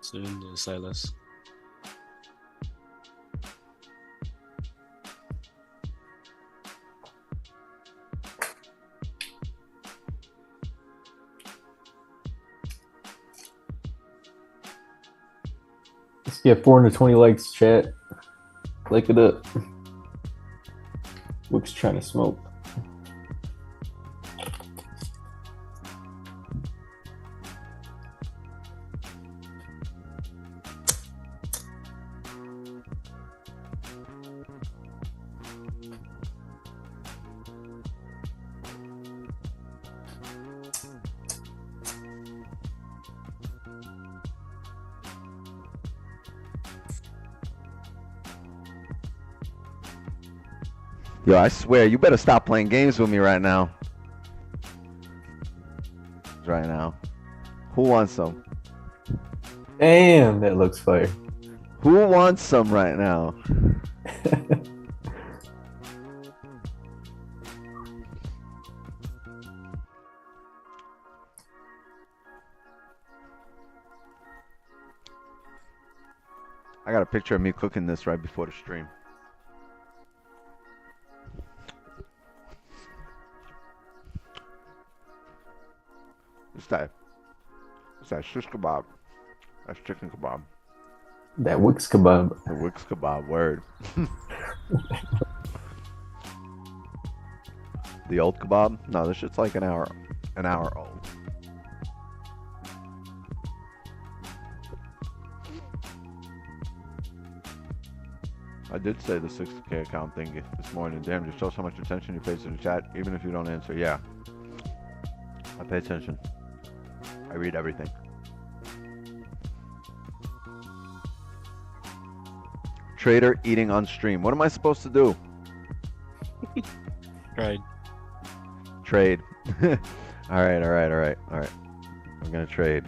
Speaker 5: Soon, yeah, say less.
Speaker 6: Let's get 420 likes, chat. Like it up. Wick's trying to smoke.
Speaker 1: Yo, I swear, you better stop playing games with me right now. Right now. Who wants some?
Speaker 6: Damn, that looks fire.
Speaker 1: Who wants some right now? I got a picture of me cooking this right before the stream. What's that? What's that? Shish kebab. That's chicken kebab.
Speaker 6: That Wick's kebab.
Speaker 1: The Wick's kebab, word. The old kebab? No, this shit's like an hour old. I did say the 6K account thing this morning. Damn, just shows how much attention you pay to the chat, even if you don't answer. Yeah. I pay attention. I read everything. Trader eating on stream. What am I supposed to do?
Speaker 5: Trade.
Speaker 1: Trade. All right. I'm gonna trade.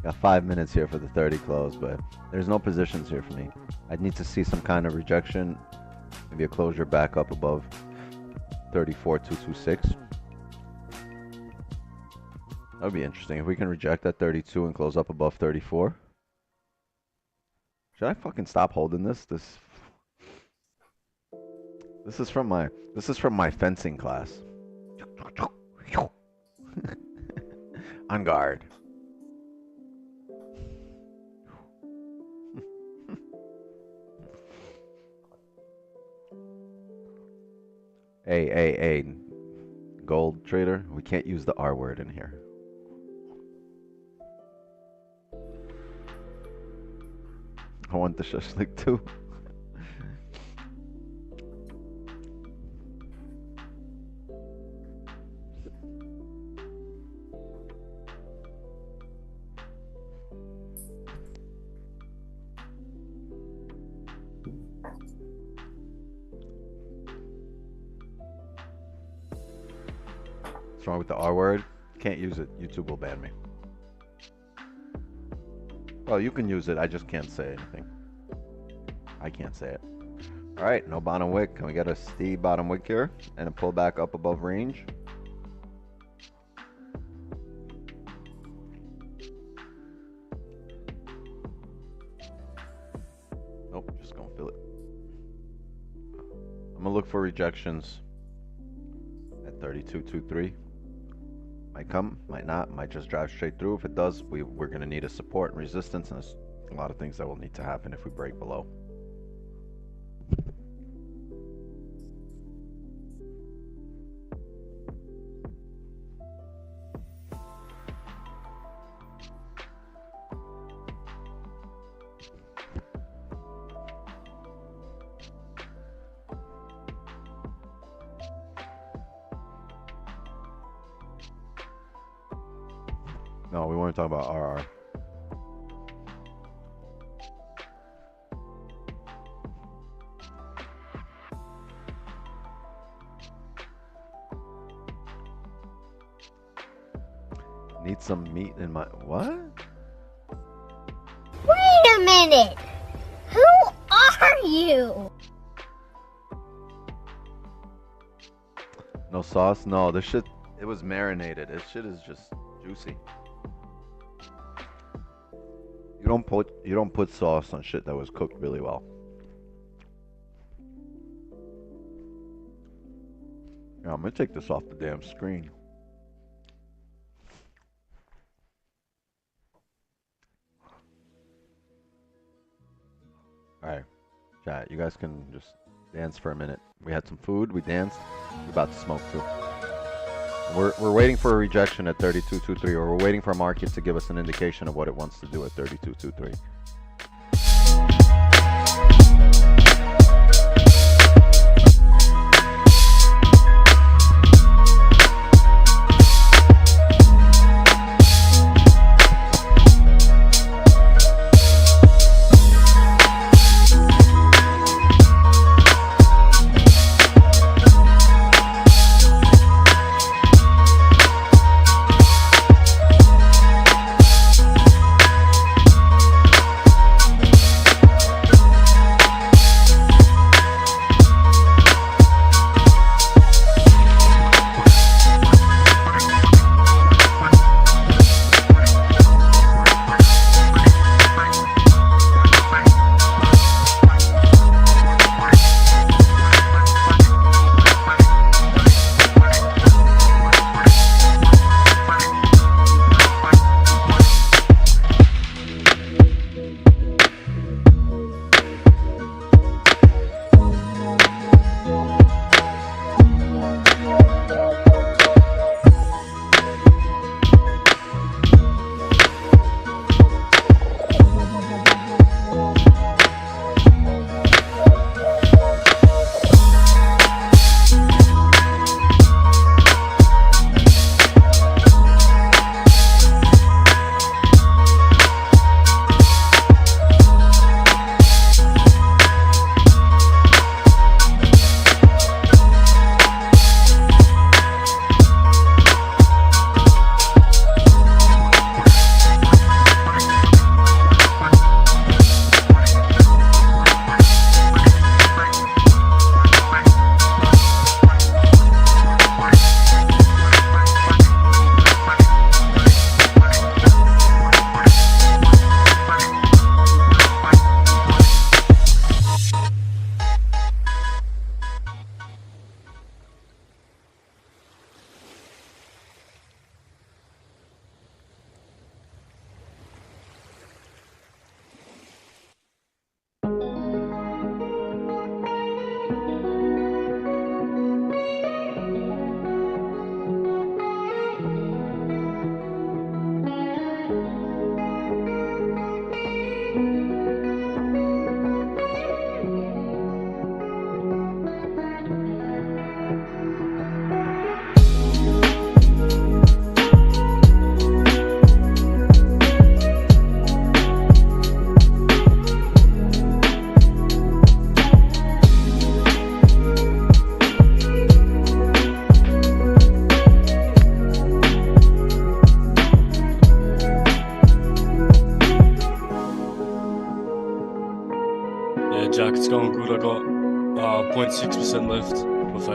Speaker 1: Got 5 minutes here for the 30 close, but there's no positions here for me. I'd need to see some kind of rejection, maybe a closure back up above 34,226. That would be interesting if we can reject that 32 and close up above 34. Should I fucking stop holding this? This is from my fencing class. On guard. Hey, gold trader, we can't use the R word in here. I want the shashlik too. What's wrong with the R word? Can't use it. YouTube will ban me. Well, you can use it. I just can't say anything. I can't say it. All right, no bottom wick. Can we get a steep bottom wick here and a pull back up above range? Nope, just gonna fill it. I'm gonna look for rejections at 32.23. Might come, might not, might just drive straight through. If it does, we're gonna need a support and resistance, and there's a lot of things that will need to happen if we break below. No, we want to talk about RR. Need some meat in my... What?
Speaker 7: Wait a minute! Who are you?
Speaker 1: No sauce? No, this shit, it was marinated. This shit is just juicy. You don't put sauce on shit that was cooked really well. Yeah, I'm gonna take this off the damn screen. Alright, chat, you guys can just dance for a minute. We had some food, we danced, we're about to smoke too. We're waiting for a rejection at 32.23, or we're waiting for a market to give us an indication of what it wants to do at 32.23.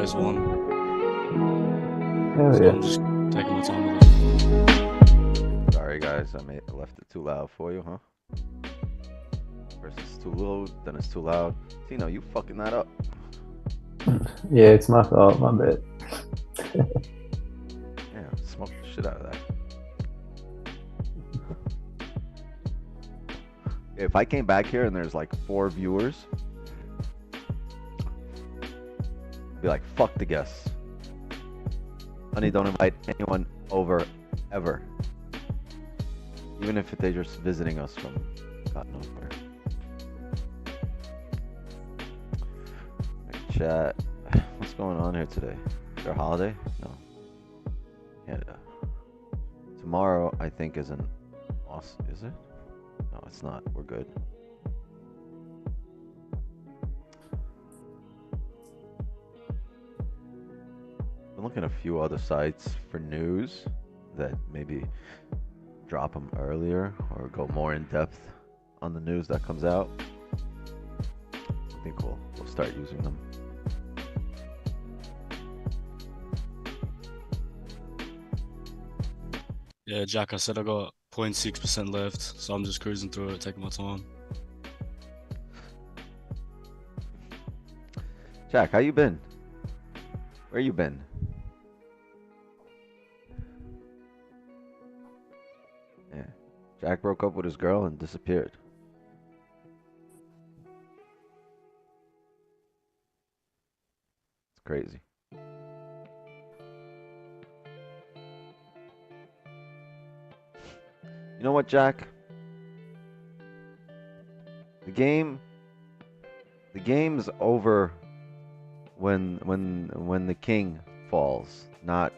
Speaker 5: highest one.
Speaker 6: Hell
Speaker 5: So
Speaker 6: yeah.
Speaker 5: I'm just taking my time with it.
Speaker 1: Sorry guys, I left it too loud for you, huh? First it's too low, then it's too loud. Tino, you fucking that up.
Speaker 6: Yeah, it's my fault. My bad.
Speaker 1: Yeah, smoke the shit out of that. If I came back here and there's like 4 viewers, I'd be like, fuck the guests. Honey, don't invite anyone over, ever. Even if they're just visiting us from God knows where. Chat, what's going on here today? Is there a holiday? No. Canada. Tomorrow, I think, is an awesome. Is it? No, it's not. We're good. I'm looking at a few other sites for news that maybe drop them earlier or go more in depth on the news that comes out. I think we'll start using them.
Speaker 5: Yeah, Jack, I said I got 0.6% left, so I'm just cruising through it, taking my time.
Speaker 1: Jack, how you been? Where you been? Yeah. Jack broke up with his girl and disappeared. It's crazy. You know what, Jack? The game's over when the king falls, not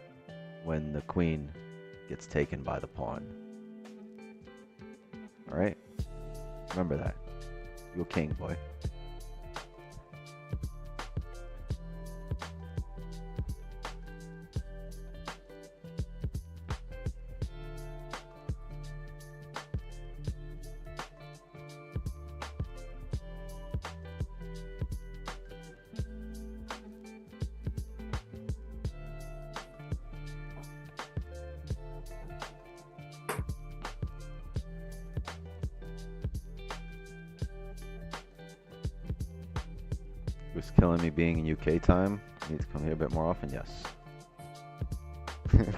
Speaker 1: when the queen gets taken by the pawn. All right? Remember that. You're a king, boy. It was killing me being in UK time. I need to come here a bit more often, yes.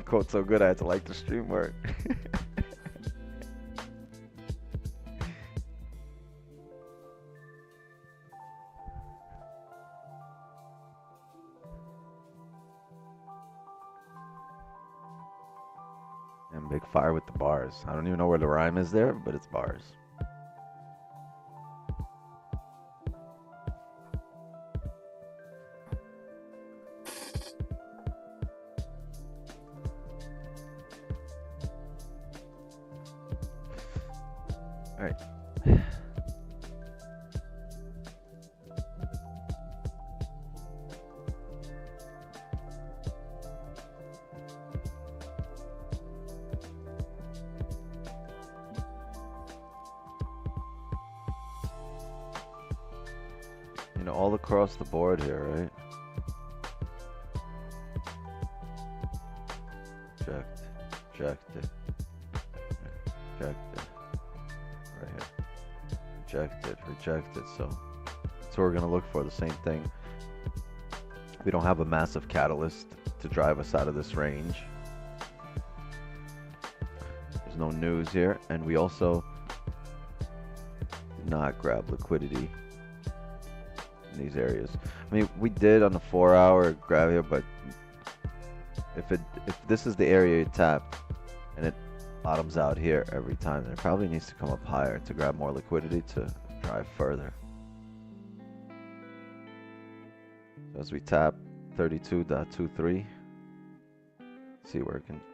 Speaker 1: Quote so good I had to like the stream word. And big fire with the bars. I don't even know where the rhyme is there, but it's bars. All right. You know, all across the board here, right? Rejected. Right here. Rejected. So that's what we're gonna look for, the same thing. We don't have a massive catalyst to drive us out of this range. There's no news here, and we also did not grab liquidity in these areas. I mean, we did on the 4-hour grab here, but if this is the area you tap and it bottoms out here every time, then it probably needs to come up higher to grab more liquidity to drive further. So as we tap 32.23,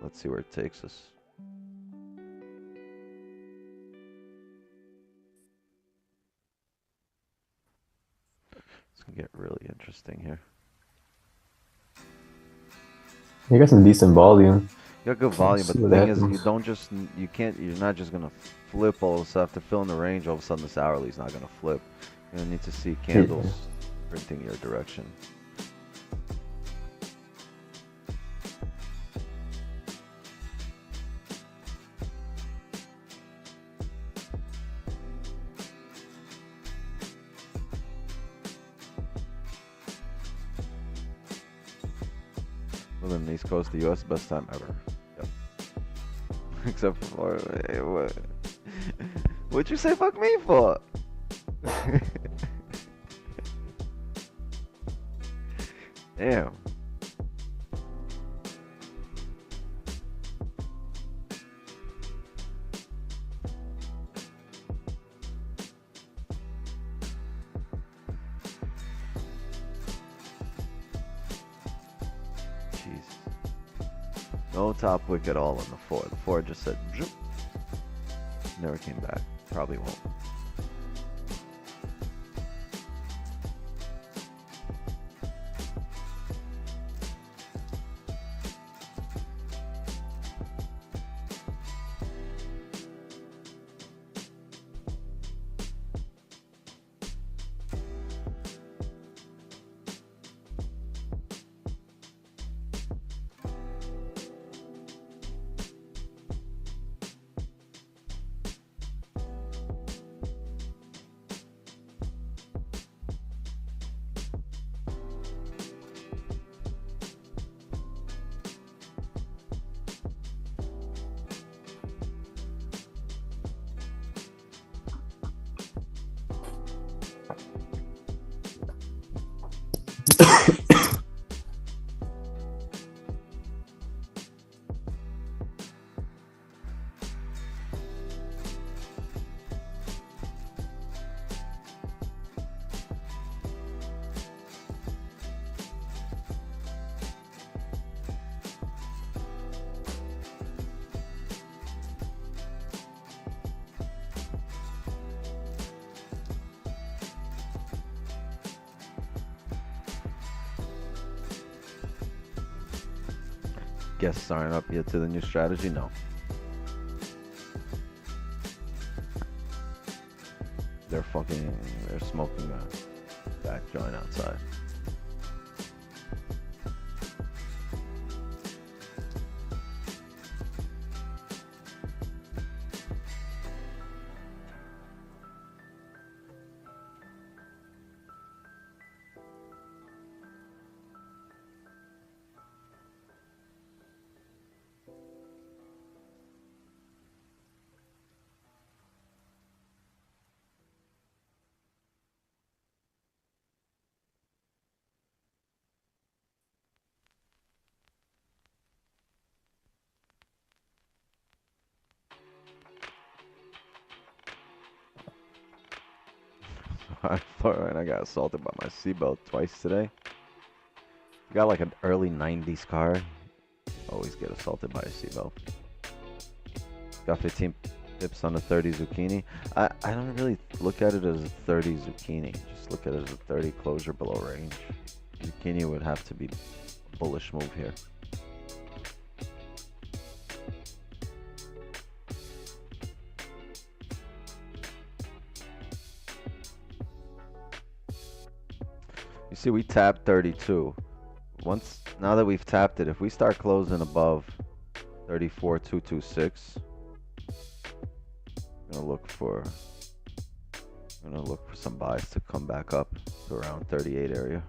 Speaker 1: let's see where it takes us. It's gonna get really interesting here.
Speaker 6: You got some decent volume.
Speaker 1: You got good volume, but the thing is, you're not just gonna flip all of a sudden after filling the range. All of a sudden, this hourly is not gonna flip. You're gonna need to see candles printing your direction. Within the East Coast, the U.S. best time ever. Yep. Except for what? What'd you say fuck me for? Damn. No top wick at all on the 4. The 4 just said, zoop. Never came back. Probably won't. Guests aren't up yet to the new strategy? No. They're smoking a back joint outside. And I got assaulted by my seatbelt twice today. You got like an early 90s car, always get assaulted by a seatbelt. Got 15 pips on a 30 zucchini. I don't really look at it as a 30 zucchini. Just look at it as a 30 closure below range. Zucchini would have to be a bullish move here. You see, we tapped 32. Now that we've tapped it, if we start closing above 34,226, I'm gonna look for some buys to come back up to around 38 area.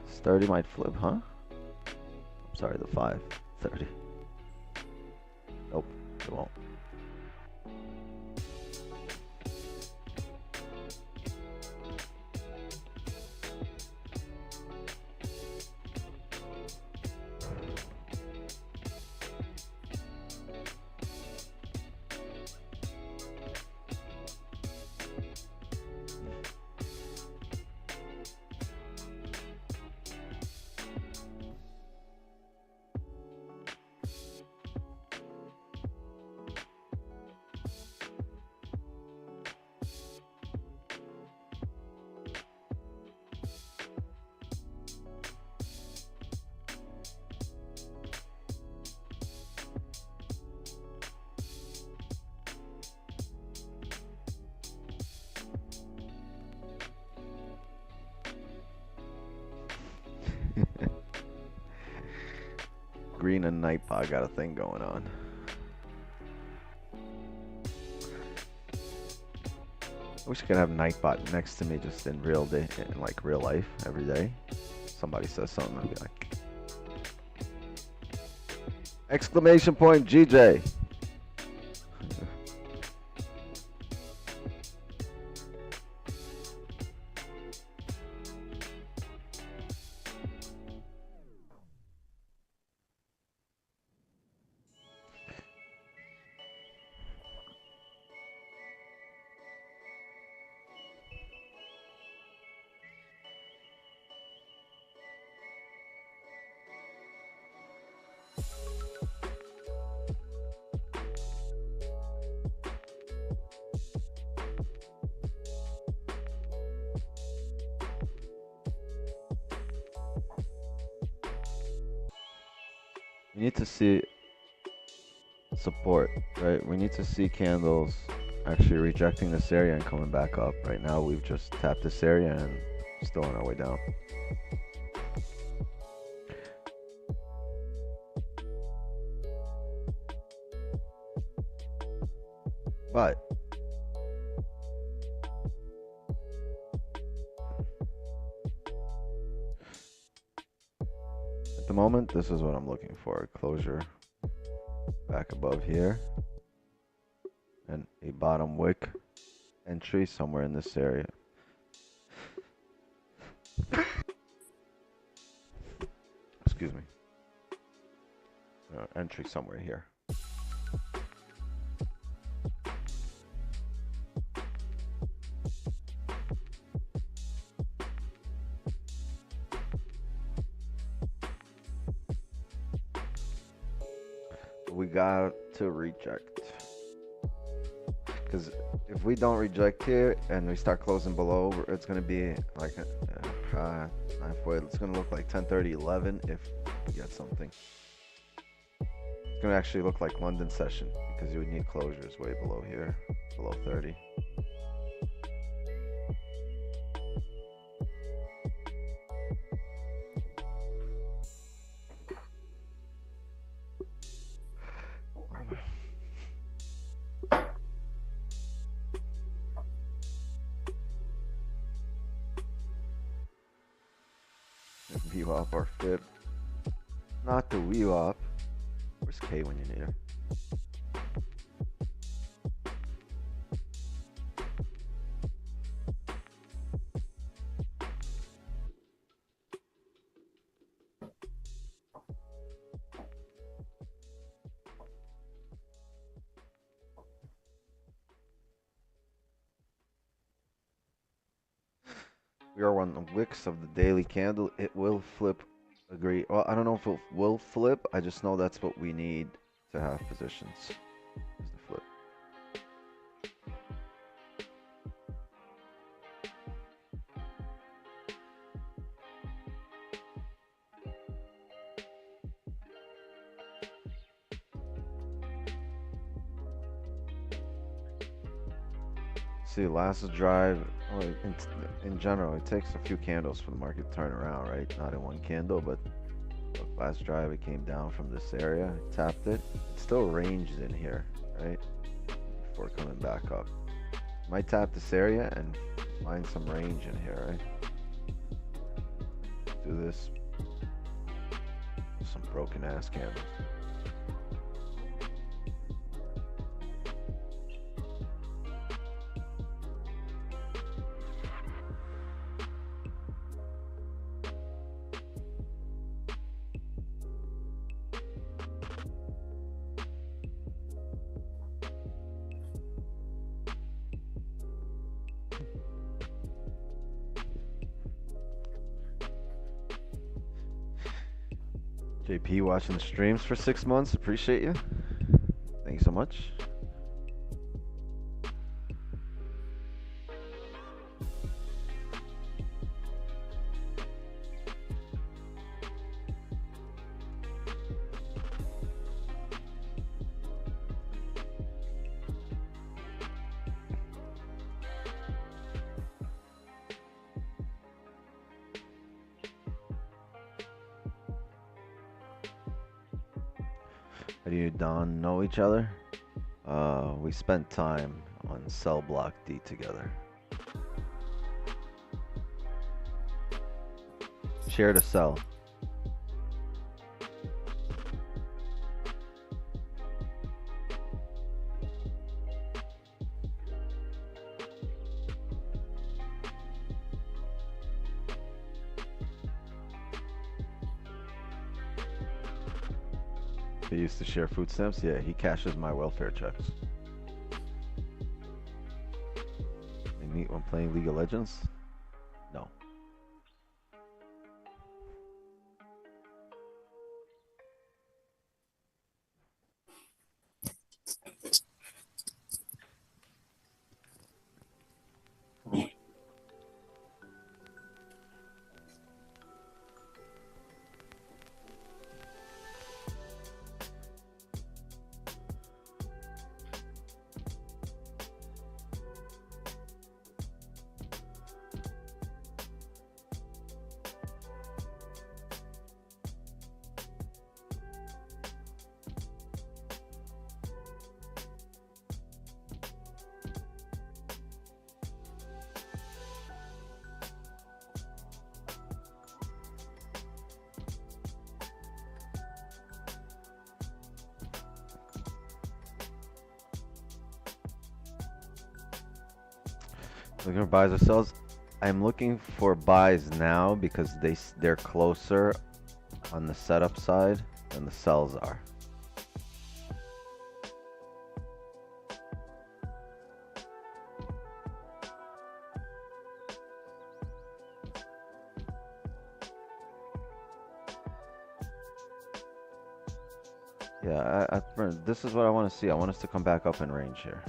Speaker 1: This 30 might flip, huh? I'm sorry, the 5, 30. Nope, it won't. Green and Nightbot got a thing going on. I wish I could have Nightbot next to me just in real day, in like real life, every day. Somebody says something, I'd be like, exclamation point GJ. We need to see support, right? We need to see candles actually rejecting this area and coming back up. Right now, we've just tapped this area and still on our way down. But at the moment, this is what I'm looking for. Closure back above here. And a bottom wick entry somewhere in this area. Excuse me. Entry somewhere here. We got to reject. Because if we don't reject here and we start closing below, it's going to be like halfway. It's going to look like 10:30, 11 if we get something. It's going to actually look like London session because you would need closures way below here, below 30. VWAP or FIB. Not the VWAP. Where's K when you need her? We are on the wicks of the daily candle. It will flip. Agree. Well, I don't know if it will flip. I just know that's what we need to have positions. Is the flip. See, last drive, well, in general, it takes a few candles for the market to turn around, right? Not in one candle, but look, last drive, it came down from this area, tapped it. It's still ranged in here, right? Before coming back up. Might tap this area and find some range in here, right? Do this. Some broken ass candles. JP watching the streams for 6 months. Appreciate you. Thank you so much. Do you Don know each other? We spent time on cell block D together. share to sell. He used to share food stamps. Yeah, he cashes my welfare checks. They meet when playing League of Legends? No. Looking for buys or sells? I'm looking for buys now because they're closer on the setup side than the sells are. Yeah, this is what I want to see. I want us to come back up in range here.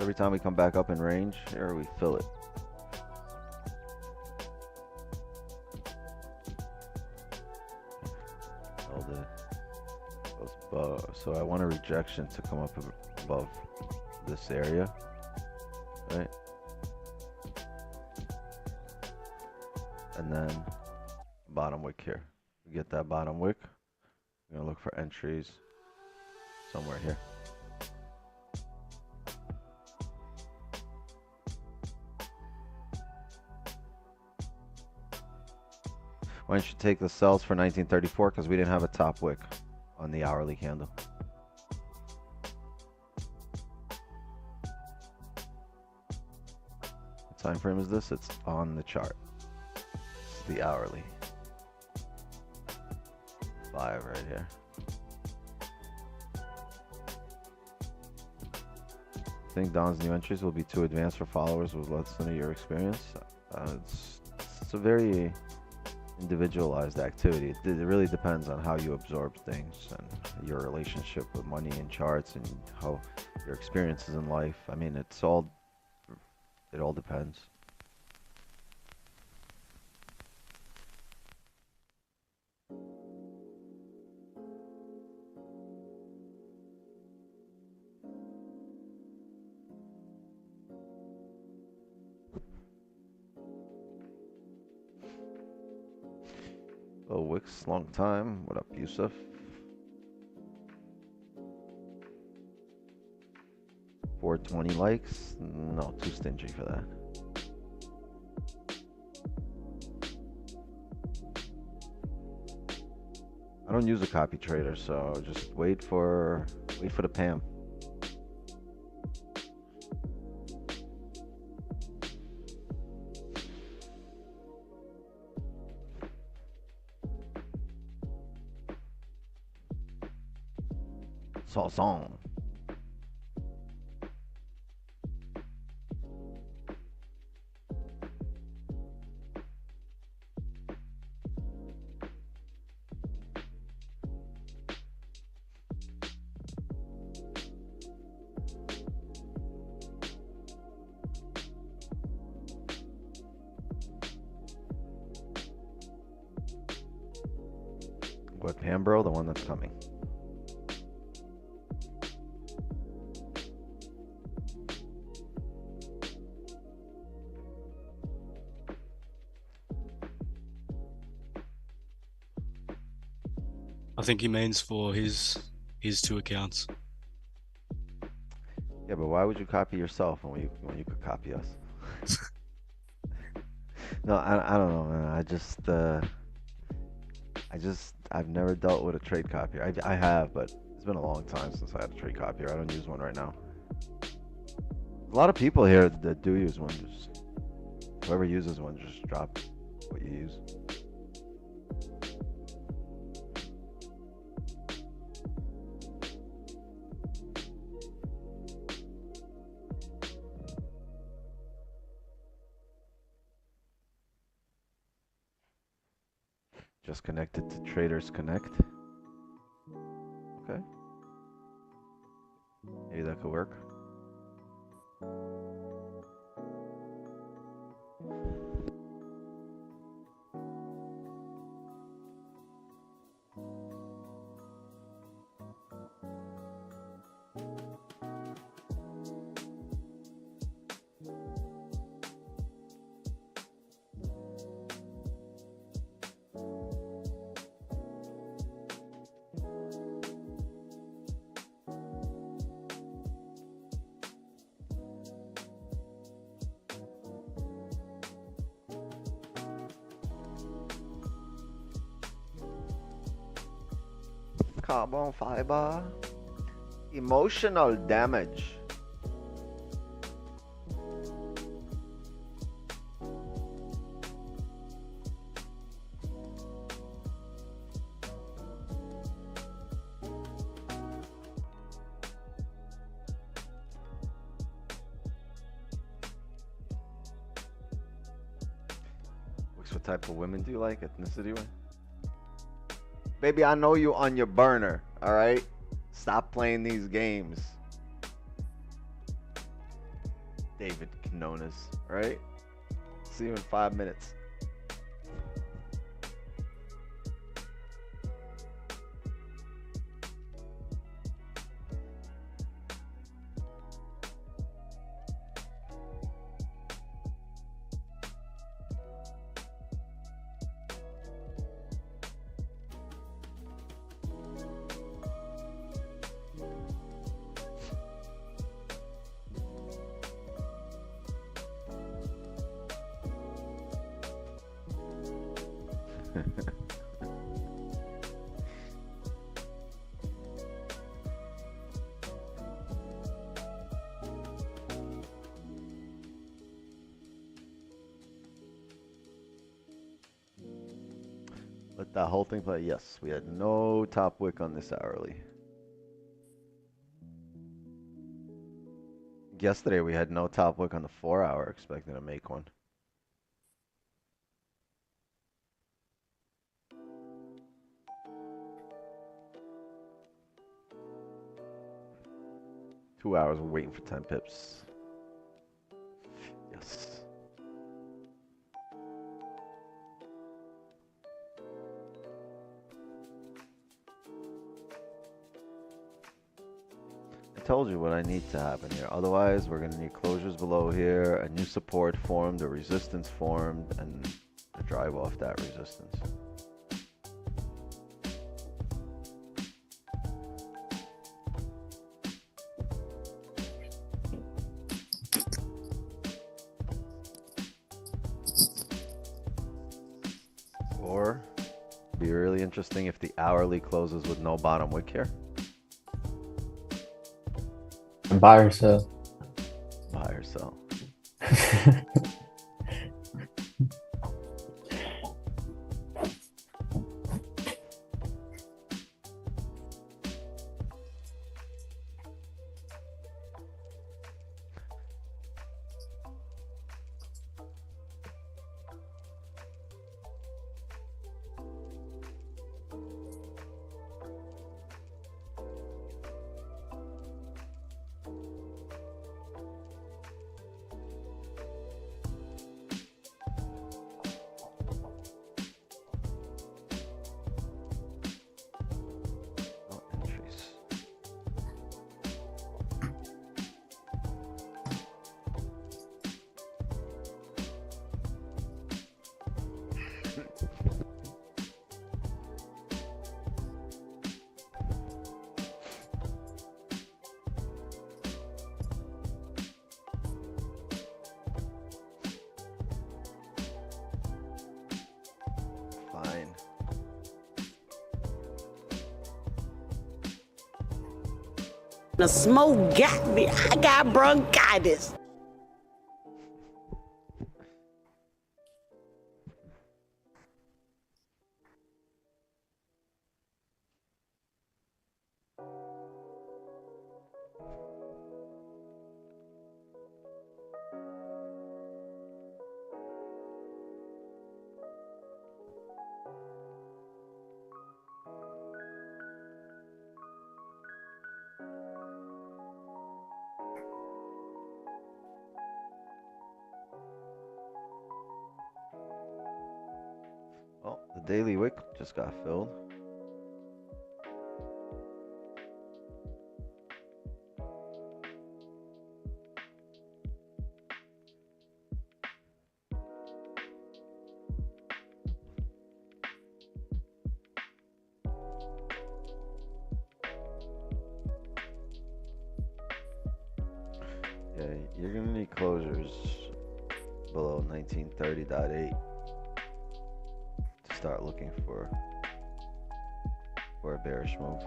Speaker 1: Every time we come back up in range, here we fill it. Held it. Goes above. So I want a rejection to come up above this area, right? And then bottom wick here. We get that bottom wick. I'm gonna look for entries somewhere here. Why don't you take the sells for 1934 because we didn't have a top wick on the hourly candle. What time frame is this? It's on the chart. It's the hourly. 5 right here. I think Don's new entries will be too advanced for followers with less than a year experience. It's a very individualized activity. It really depends on how you absorb things and your relationship with money and charts and how your experiences in life. I mean, it all depends. Oh, Wix, long time. What up, Yusuf? $420 likes? No, too stingy for that. I don't use a copy trader, so just wait for the Pam. Song. What, Pambro? The one that's coming.
Speaker 5: I think he means for his two accounts.
Speaker 1: Yeah, but why would you copy yourself when you could copy us? No, I don't know, man. I've never dealt with a trade copier. I have, but it's been a long time since I had a trade copier. I don't use one right now. A lot of people here that do use one. Just whoever uses one, just drop what you use. Just connected to Traders Connect. Okay. Maybe that could work. Carbon fiber. Emotional damage. What type of women do you like? Ethnicity wise? Baby, I know you on your burner, alright? Stop playing these games. David Canonas, alright? See you in 5 minutes. Let that whole thing play. Yes, we had no top wick on this hourly. Yesterday we had no top wick on the 4 hour, expecting to make one. Two hours, we're waiting for 10 pips. Yes. I told you what I need to happen here. Otherwise, we're going to need closures below here, a new support formed, a resistance formed, and a drive off that resistance. Or be really interesting if the hourly closes with no bottom wick here.
Speaker 6: Buy or sell.
Speaker 1: Buy or sell.
Speaker 8: The smoke got me. I got bronchitis.
Speaker 1: Well, the daily wick just got filled. Yeah, you're gonna need closures below 1930.8 to start looking for a bearish move.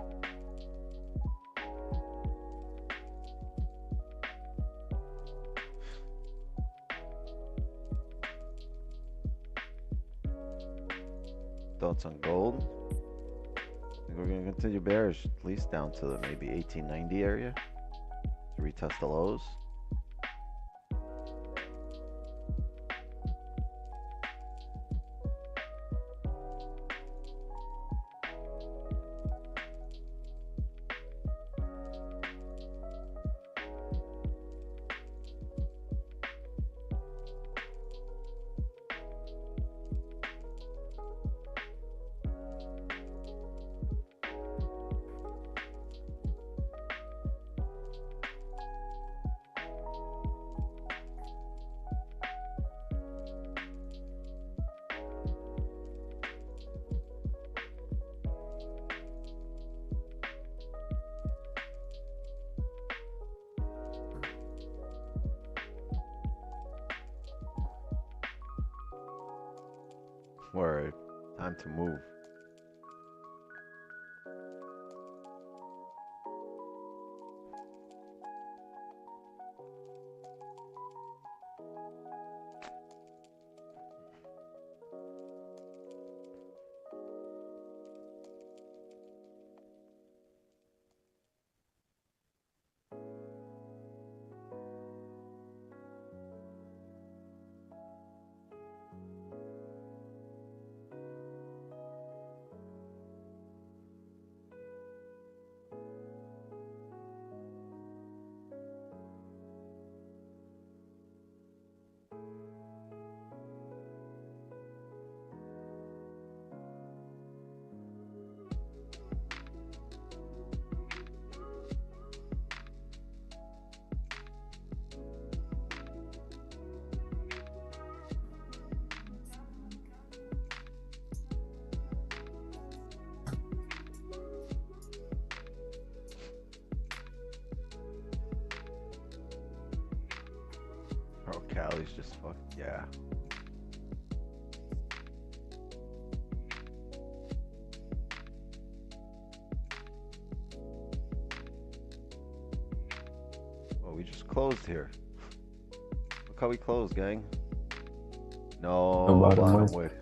Speaker 1: Thoughts on gold? I think we're gonna continue bearish at least down to maybe 1890 area to retest the lows. Word. Time to move. Oh, Cali's just fuck yeah. Oh, we just closed here. Look how we closed, gang. No,
Speaker 6: No bottom
Speaker 1: bottom
Speaker 6: wick.
Speaker 1: wick.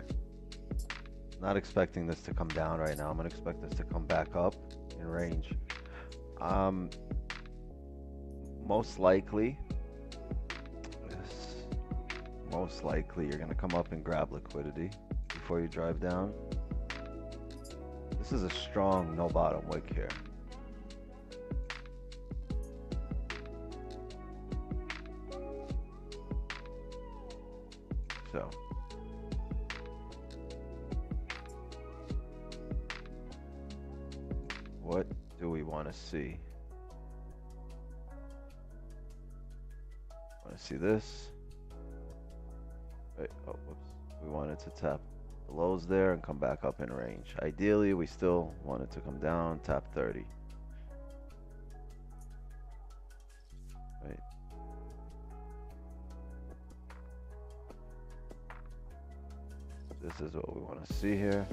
Speaker 1: Not expecting this to come down right now. I'm gonna expect this to come back up in range. Most likely, most likely you're gonna come up and grab liquidity before you drive down. This is a strong no bottom wick here. So what do we want to see? Want to see this? Wait, oh, whoops. We wanted to tap the lows there and come back up in range. Ideally, we still want it to come down, tap 30. Right. This is what we want to see here.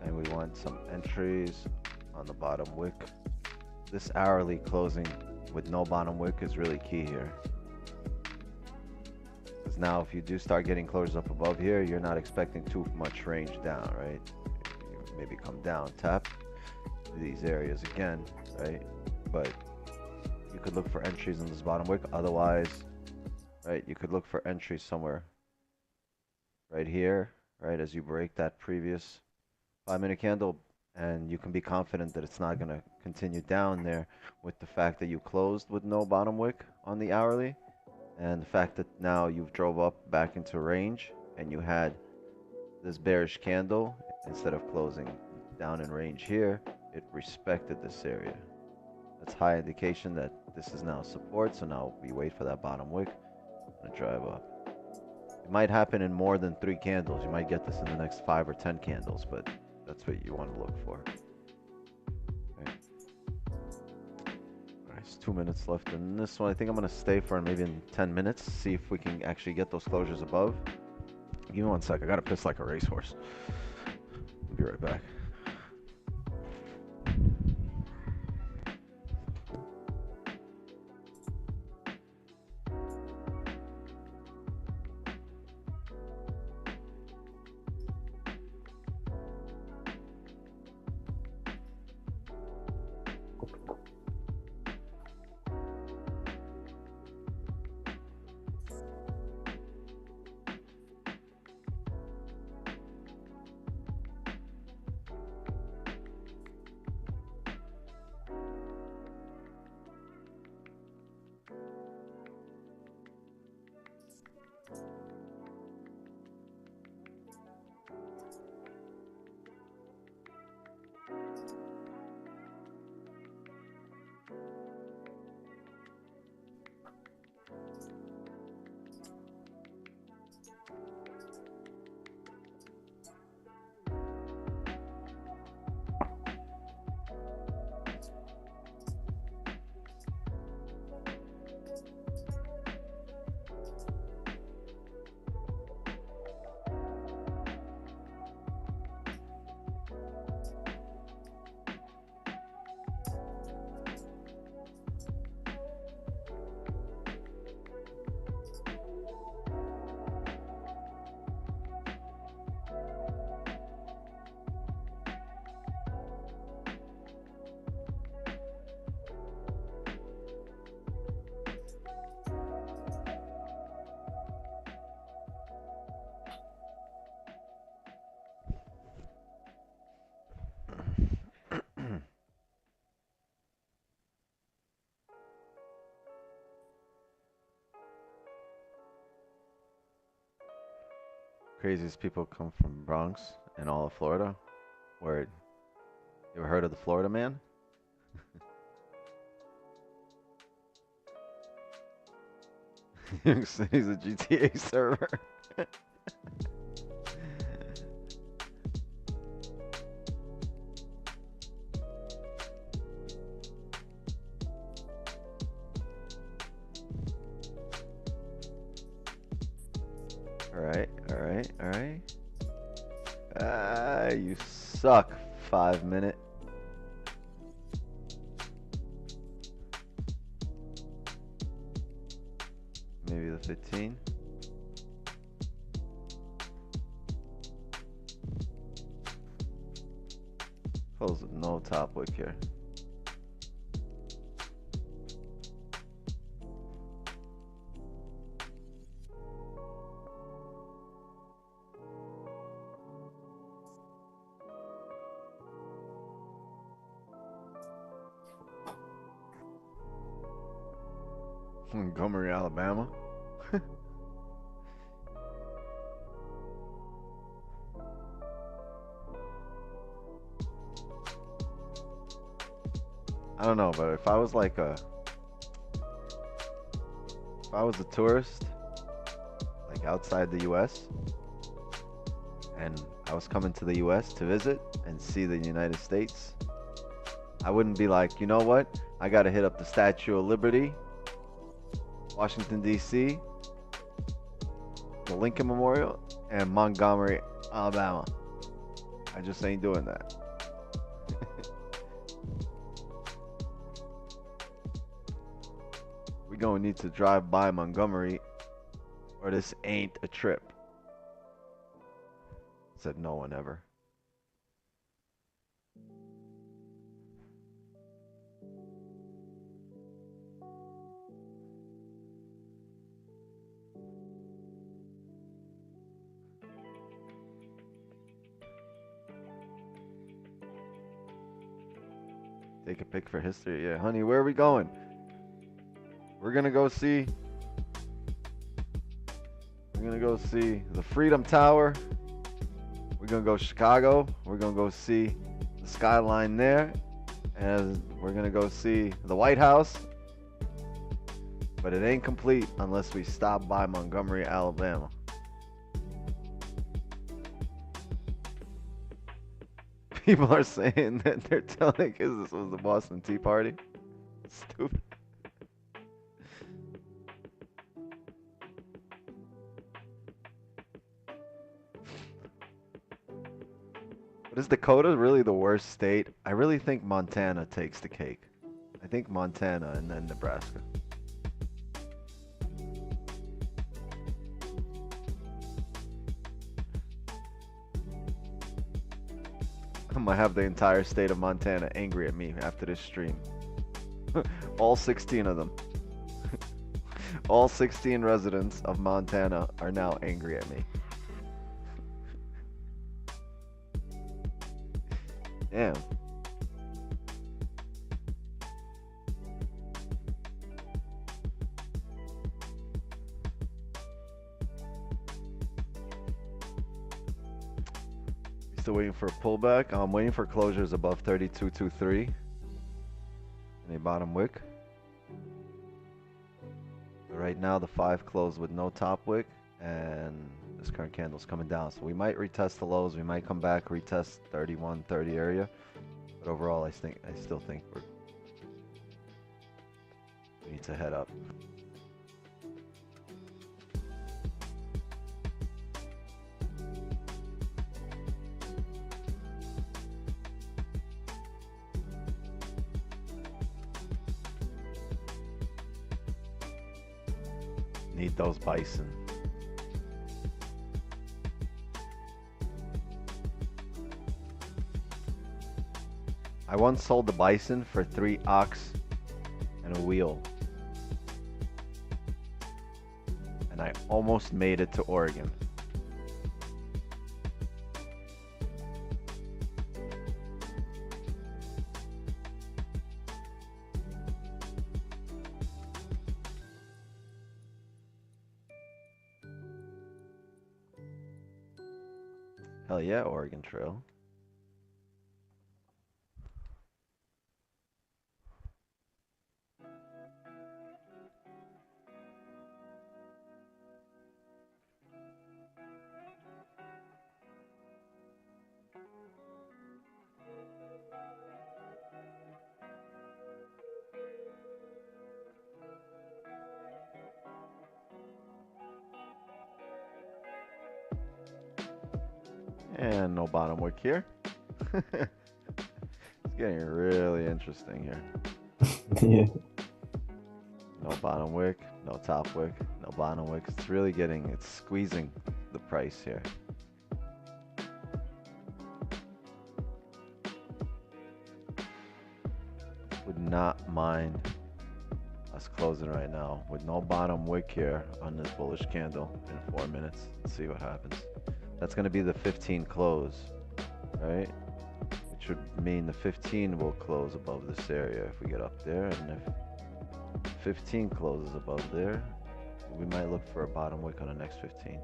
Speaker 1: And we want some entries on the bottom wick this hourly closing with no bottom wick is really key here. Because now if you do start getting closures up above here, you're not expecting too much range down, right? You maybe come down, tap these areas again, right? But you could look for entries in this bottom wick. Otherwise, right, you could look for entries somewhere right here, right, as you break that previous 5-minute candle, and you can be confident that it's not going to continue down there with the fact that you closed with no bottom wick on the hourly, and the fact that now you've drove up back into range and you had this bearish candle. Instead of closing down in range here, it respected this area. That's high indication that this is now support. So now we wait for that bottom wick to drive up. It might happen in more than 3 candles. You might get this in the next 5 or 10 candles, but that's what you want to look for. Okay. All right, it's 2 minutes left in this one. I think I'm going to stay for maybe in 10 minutes, see if we can actually get those closures above. Give me 1 sec. I got to piss like a racehorse. I'll be right back. Craziest people come from Bronx and all of Florida. Word. You ever heard of the Florida man? He's a GTA server. Alright. You suck, 5 minute. Maybe the 15. Close with no top wick here. Montgomery, Alabama. I don't know, but if I was like if I was a tourist, like outside the US, and I was coming to the US to visit and see the United States, I wouldn't be like, you know what? I gotta hit up the Statue of Liberty, Washington, D.C., the Lincoln Memorial, and Montgomery, Alabama. I just ain't doing that. We gonna need to drive by Montgomery or this ain't a trip. Said no one ever. Take a pic for history. Yeah, honey, where are we going? We're gonna go see the Freedom Tower. We're gonna go Chicago. We're gonna go see the skyline there. And we're gonna go see the White House. But it ain't complete unless we stop by Montgomery, Alabama. People are saying that they're telling us this was the Boston Tea Party. Stupid. But is Dakota really the worst state? I really think Montana takes the cake. I think Montana and then Nebraska. I'm gonna have the entire state of Montana angry at me after this stream. All 16 of them. All 16 residents of Montana are now angry at me. Damn. Still waiting for a pullback. I'm waiting for closures above 32.23 in a bottom wick. But right now the 5 closed with no top wick and this current candle's coming down. So we might retest the lows. We might come back, retest 31.30 area. But overall I still think we need to head up. Need those bison. I once sold the bison for 3 ox and a wheel. And I almost made it to Oregon. Hell yeah, Oregon Trail. And no bottom wick here. It's getting really interesting here.
Speaker 6: Yeah.
Speaker 1: No bottom wick, no top wick, no bottom wick. It's really it's squeezing the price here. Would not mind us closing right now with no bottom wick here on this bullish candle in 4 minutes. Let's see what happens. That's going to be the 15 close, right? It should mean the 15 will close above this area if we get up there. And if 15 closes above there, we might look for a bottom wick on the next 15.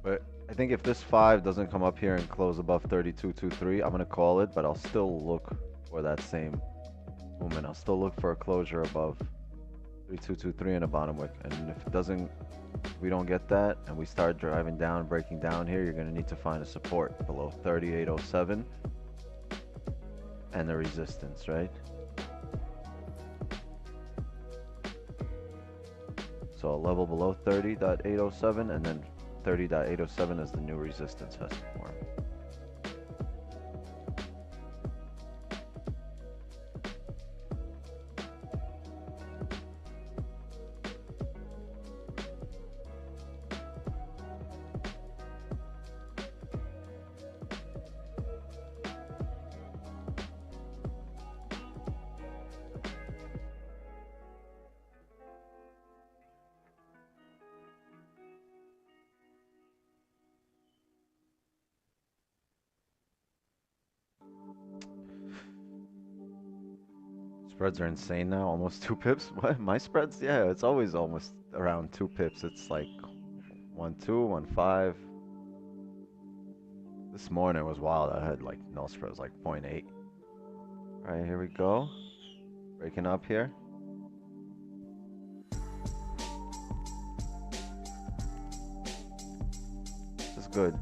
Speaker 1: But I think if this 5 doesn't come up here and close above 32.23, I'm going to call it, but I'll still look for that same movement. I'll still look for a closure above 3223 and a bottom wick. And if it doesn't, if we don't get that and we start driving down, breaking down here, you're going to need to find a support below 3807 and the resistance, right? So a level below 30.807 and then 30.807 as the new resistance has to form. Spreads are insane now, almost 2 pips. What? My spreads? Yeah, it's always almost around 2 pips. It's like 1.2, 1.5. This morning was wild. I had like no spreads, like 0.8. All right, here we go. Breaking up here. This is good.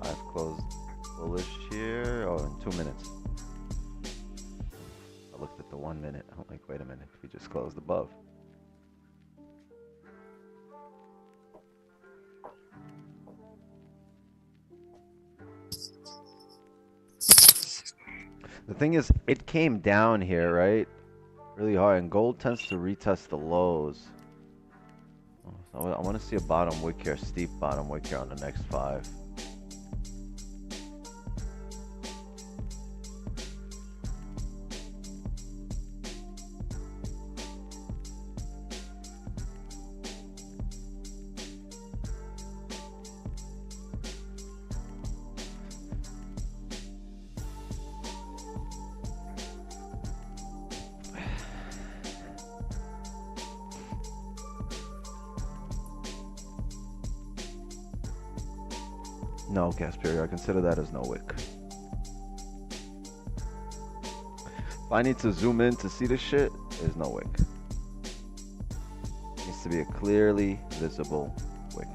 Speaker 1: I've closed bullish here. Oh, in 2 minutes. I looked at the 1 minute. I'm like, wait a minute. We just closed above. The thing is, it came down here, right? Really hard, and gold tends to retest the lows. I want to see a bottom wick here, steep bottom wick here on the next 5. No, gas period. I consider that as no wick. If I need to zoom in to see this shit, there's no wick. It needs to be a clearly visible wick.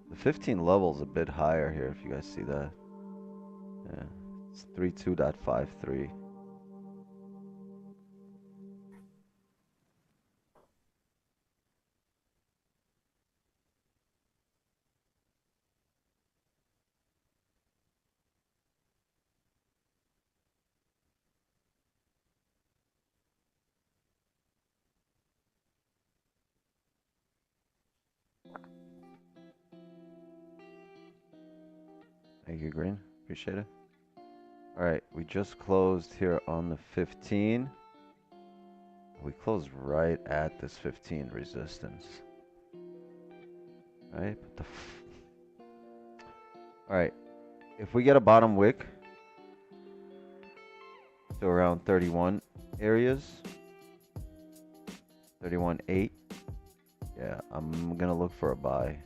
Speaker 1: The 15 level's a bit higher here, if you guys see that. Yeah, it's 32.53. Thank you, Green. Appreciate it. All right, we just closed here on the 15. We closed right at this 15 resistance. All right, but all right, if we get a bottom wick to around 31 areas, 31.8, yeah, I'm gonna look for a buy.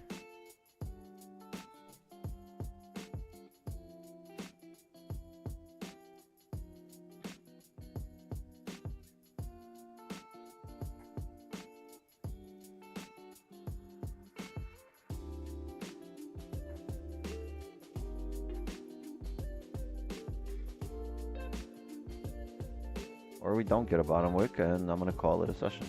Speaker 1: Or we don't get a bottom wick, and I'm gonna call it a session.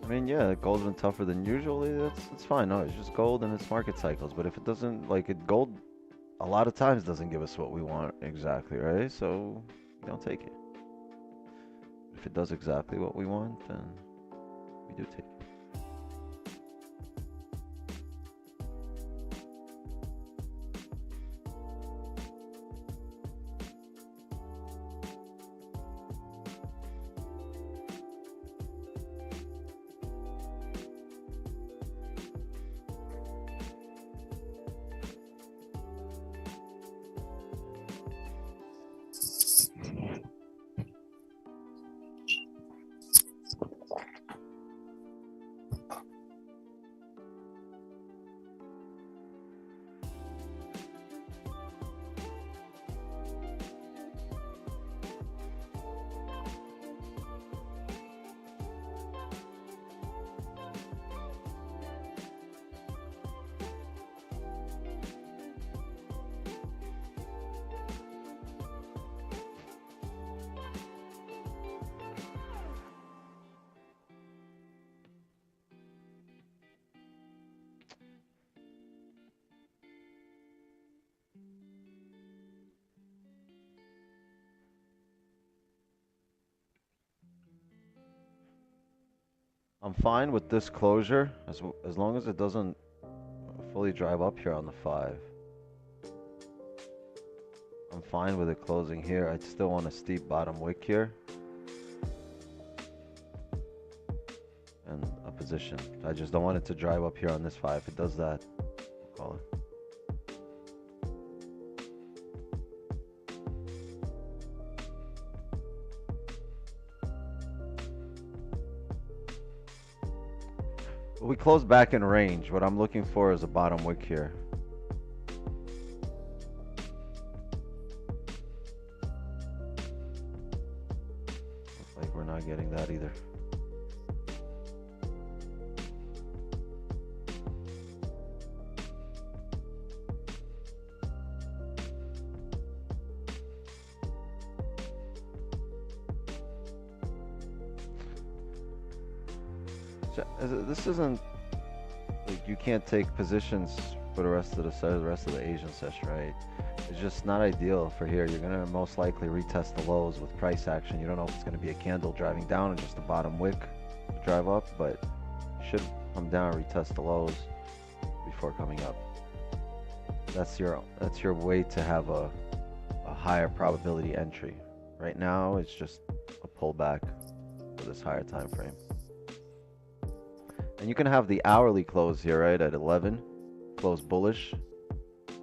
Speaker 1: I mean, yeah, gold's been tougher than usual. It's fine. No, it's just gold and it's market cycles. But if it doesn't, like, gold a lot of times doesn't give us what we want exactly, right? So we don't take it. If it does exactly what we want, then we do take it. I'm fine with this closure as long as it doesn't fully drive up here on the 5. I'm fine with it closing here. I still want a steep bottom wick here. And a position. I just don't want it to drive up here on this 5. If it does that, I'll call it. We close back in range. What I'm looking for is a bottom wick here. Looks like we're not getting that either. This isn't like you can't take positions for the rest of the Asian session, right? It's just not ideal for here. You're gonna most likely retest the lows with price action. You don't know if it's gonna be a candle driving down and just a bottom wick to drive up, but you should come down and retest the lows before coming up. That's your way to have a higher probability entry. Right now, it's just a pullback for this higher time frame. And you can have the hourly close here, right, at 11, close bullish,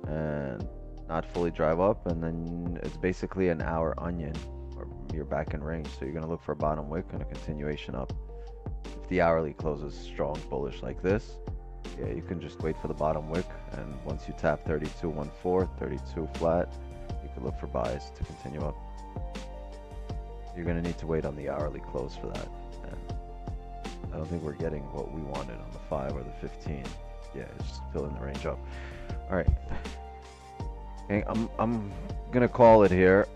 Speaker 1: and not fully drive up, and then it's basically an hour onion, or you're back in range. So you're gonna look for a bottom wick and a continuation up. If the hourly closes strong bullish like this, yeah, you can just wait for the bottom wick, and once you tap 32.14, 32 flat, you can look for buys to continue up. You're gonna need to wait on the hourly close for that. And I don't think we're getting what we wanted on the 5 or the 15. Yeah, it's just filling the range up. All right. Okay, I'm gonna call it here.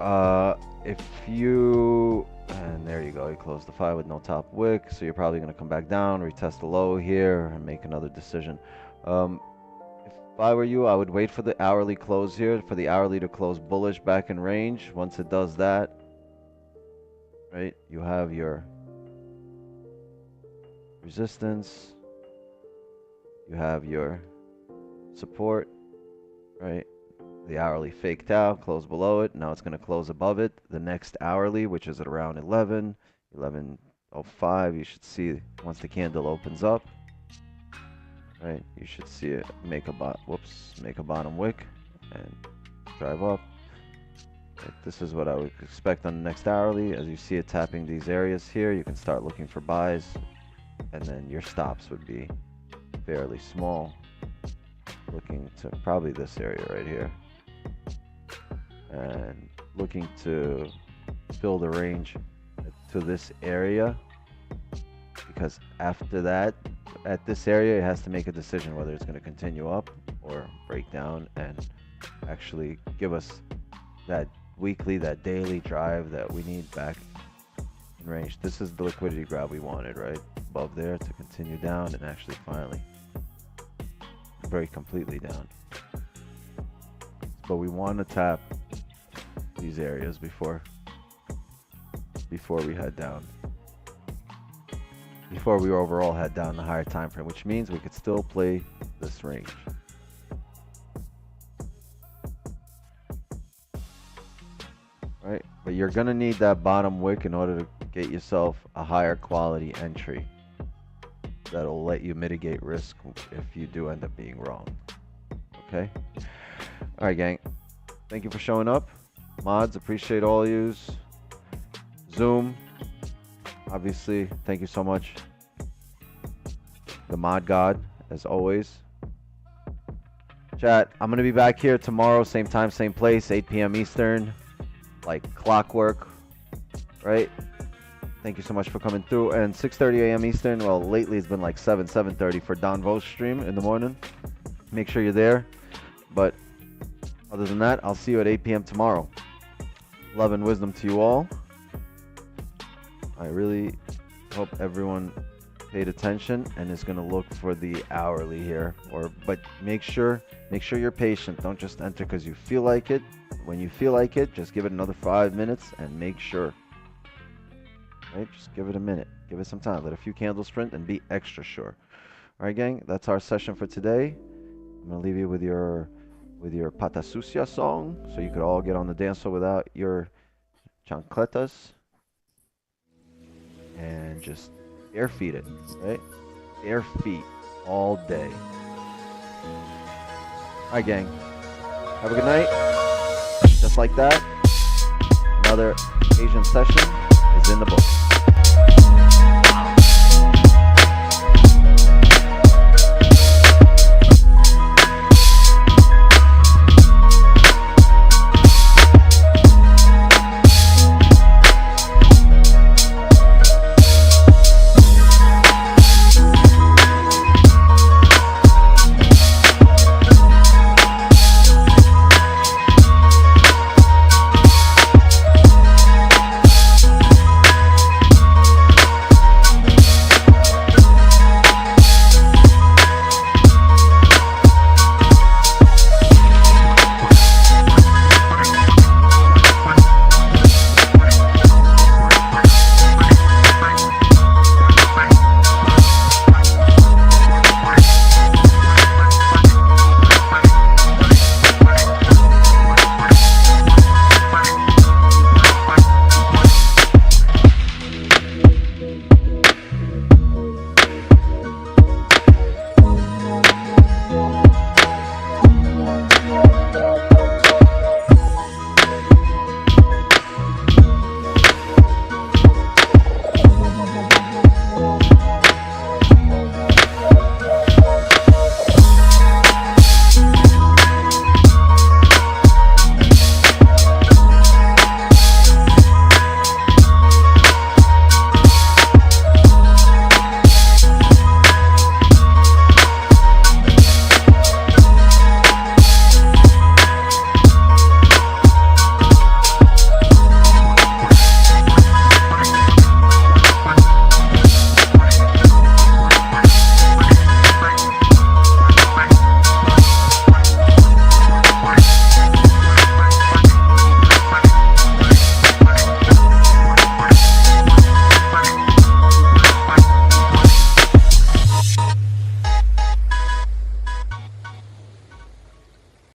Speaker 1: If you, and there you go, you closed the 5 with no top wick, so you're probably gonna come back down, retest the low here, and make another decision. If I were you, I would wait for the hourly close here, for the hourly to close bullish back in range. Once it does that, right, you have your resistance, you have your support, right? The hourly faked out, closed below it. Now it's going to close above it. The next hourly, which is at around 11:05, you should see once the candle opens up, right? You should see it make a bottom wick and drive up. Right, this is what I would expect on the next hourly. As you see it tapping these areas here, you can start looking for buys. And then your stops would be fairly small, looking to probably this area right here, and looking to fill the range to this area, because after that, at this area, it has to make a decision whether it's going to continue up or break down and actually give us that weekly, that daily drive that we need back in range. This is the liquidity grab we wanted, right? above there to continue down and actually finally break completely down. But we want to tap these areas before we head down. Before we overall head down the higher time frame, which means we could still play this range. Right? But you're gonna need that bottom wick in order to get yourself a higher quality entry that'll let you mitigate risk if you do end up being wrong. Okay? Alright, gang. Thank you for showing up. Mods, appreciate all yous. Zoom, obviously, thank you so much. The mod god, as always. Chat, I'm gonna be back here tomorrow, same time, same place, 8 p.m. Eastern, like clockwork, right? Thank you so much for coming through. And 6:30 a.m. Eastern. Well, lately it's been like 7:30 for Don Vo's stream in the morning. Make sure you're there. But other than that, I'll see you at 8 p.m. tomorrow. Love and wisdom to you all. I really hope everyone paid attention and is going to look for the hourly here. But make sure you're patient. Don't just enter because you feel like it. When you feel like it, just give it another 5 minutes and make sure. Right? Just give it a minute. Give it some time. Let a few candles print and be extra sure. All right, gang. That's our session for today. I'm going to leave you with your Pata Sucia song so you could all get on the dance floor without your chancletas. And just air feed it, right? Air feet all day. All right, gang. Have a good night. Just like that, another Asian session is in the books.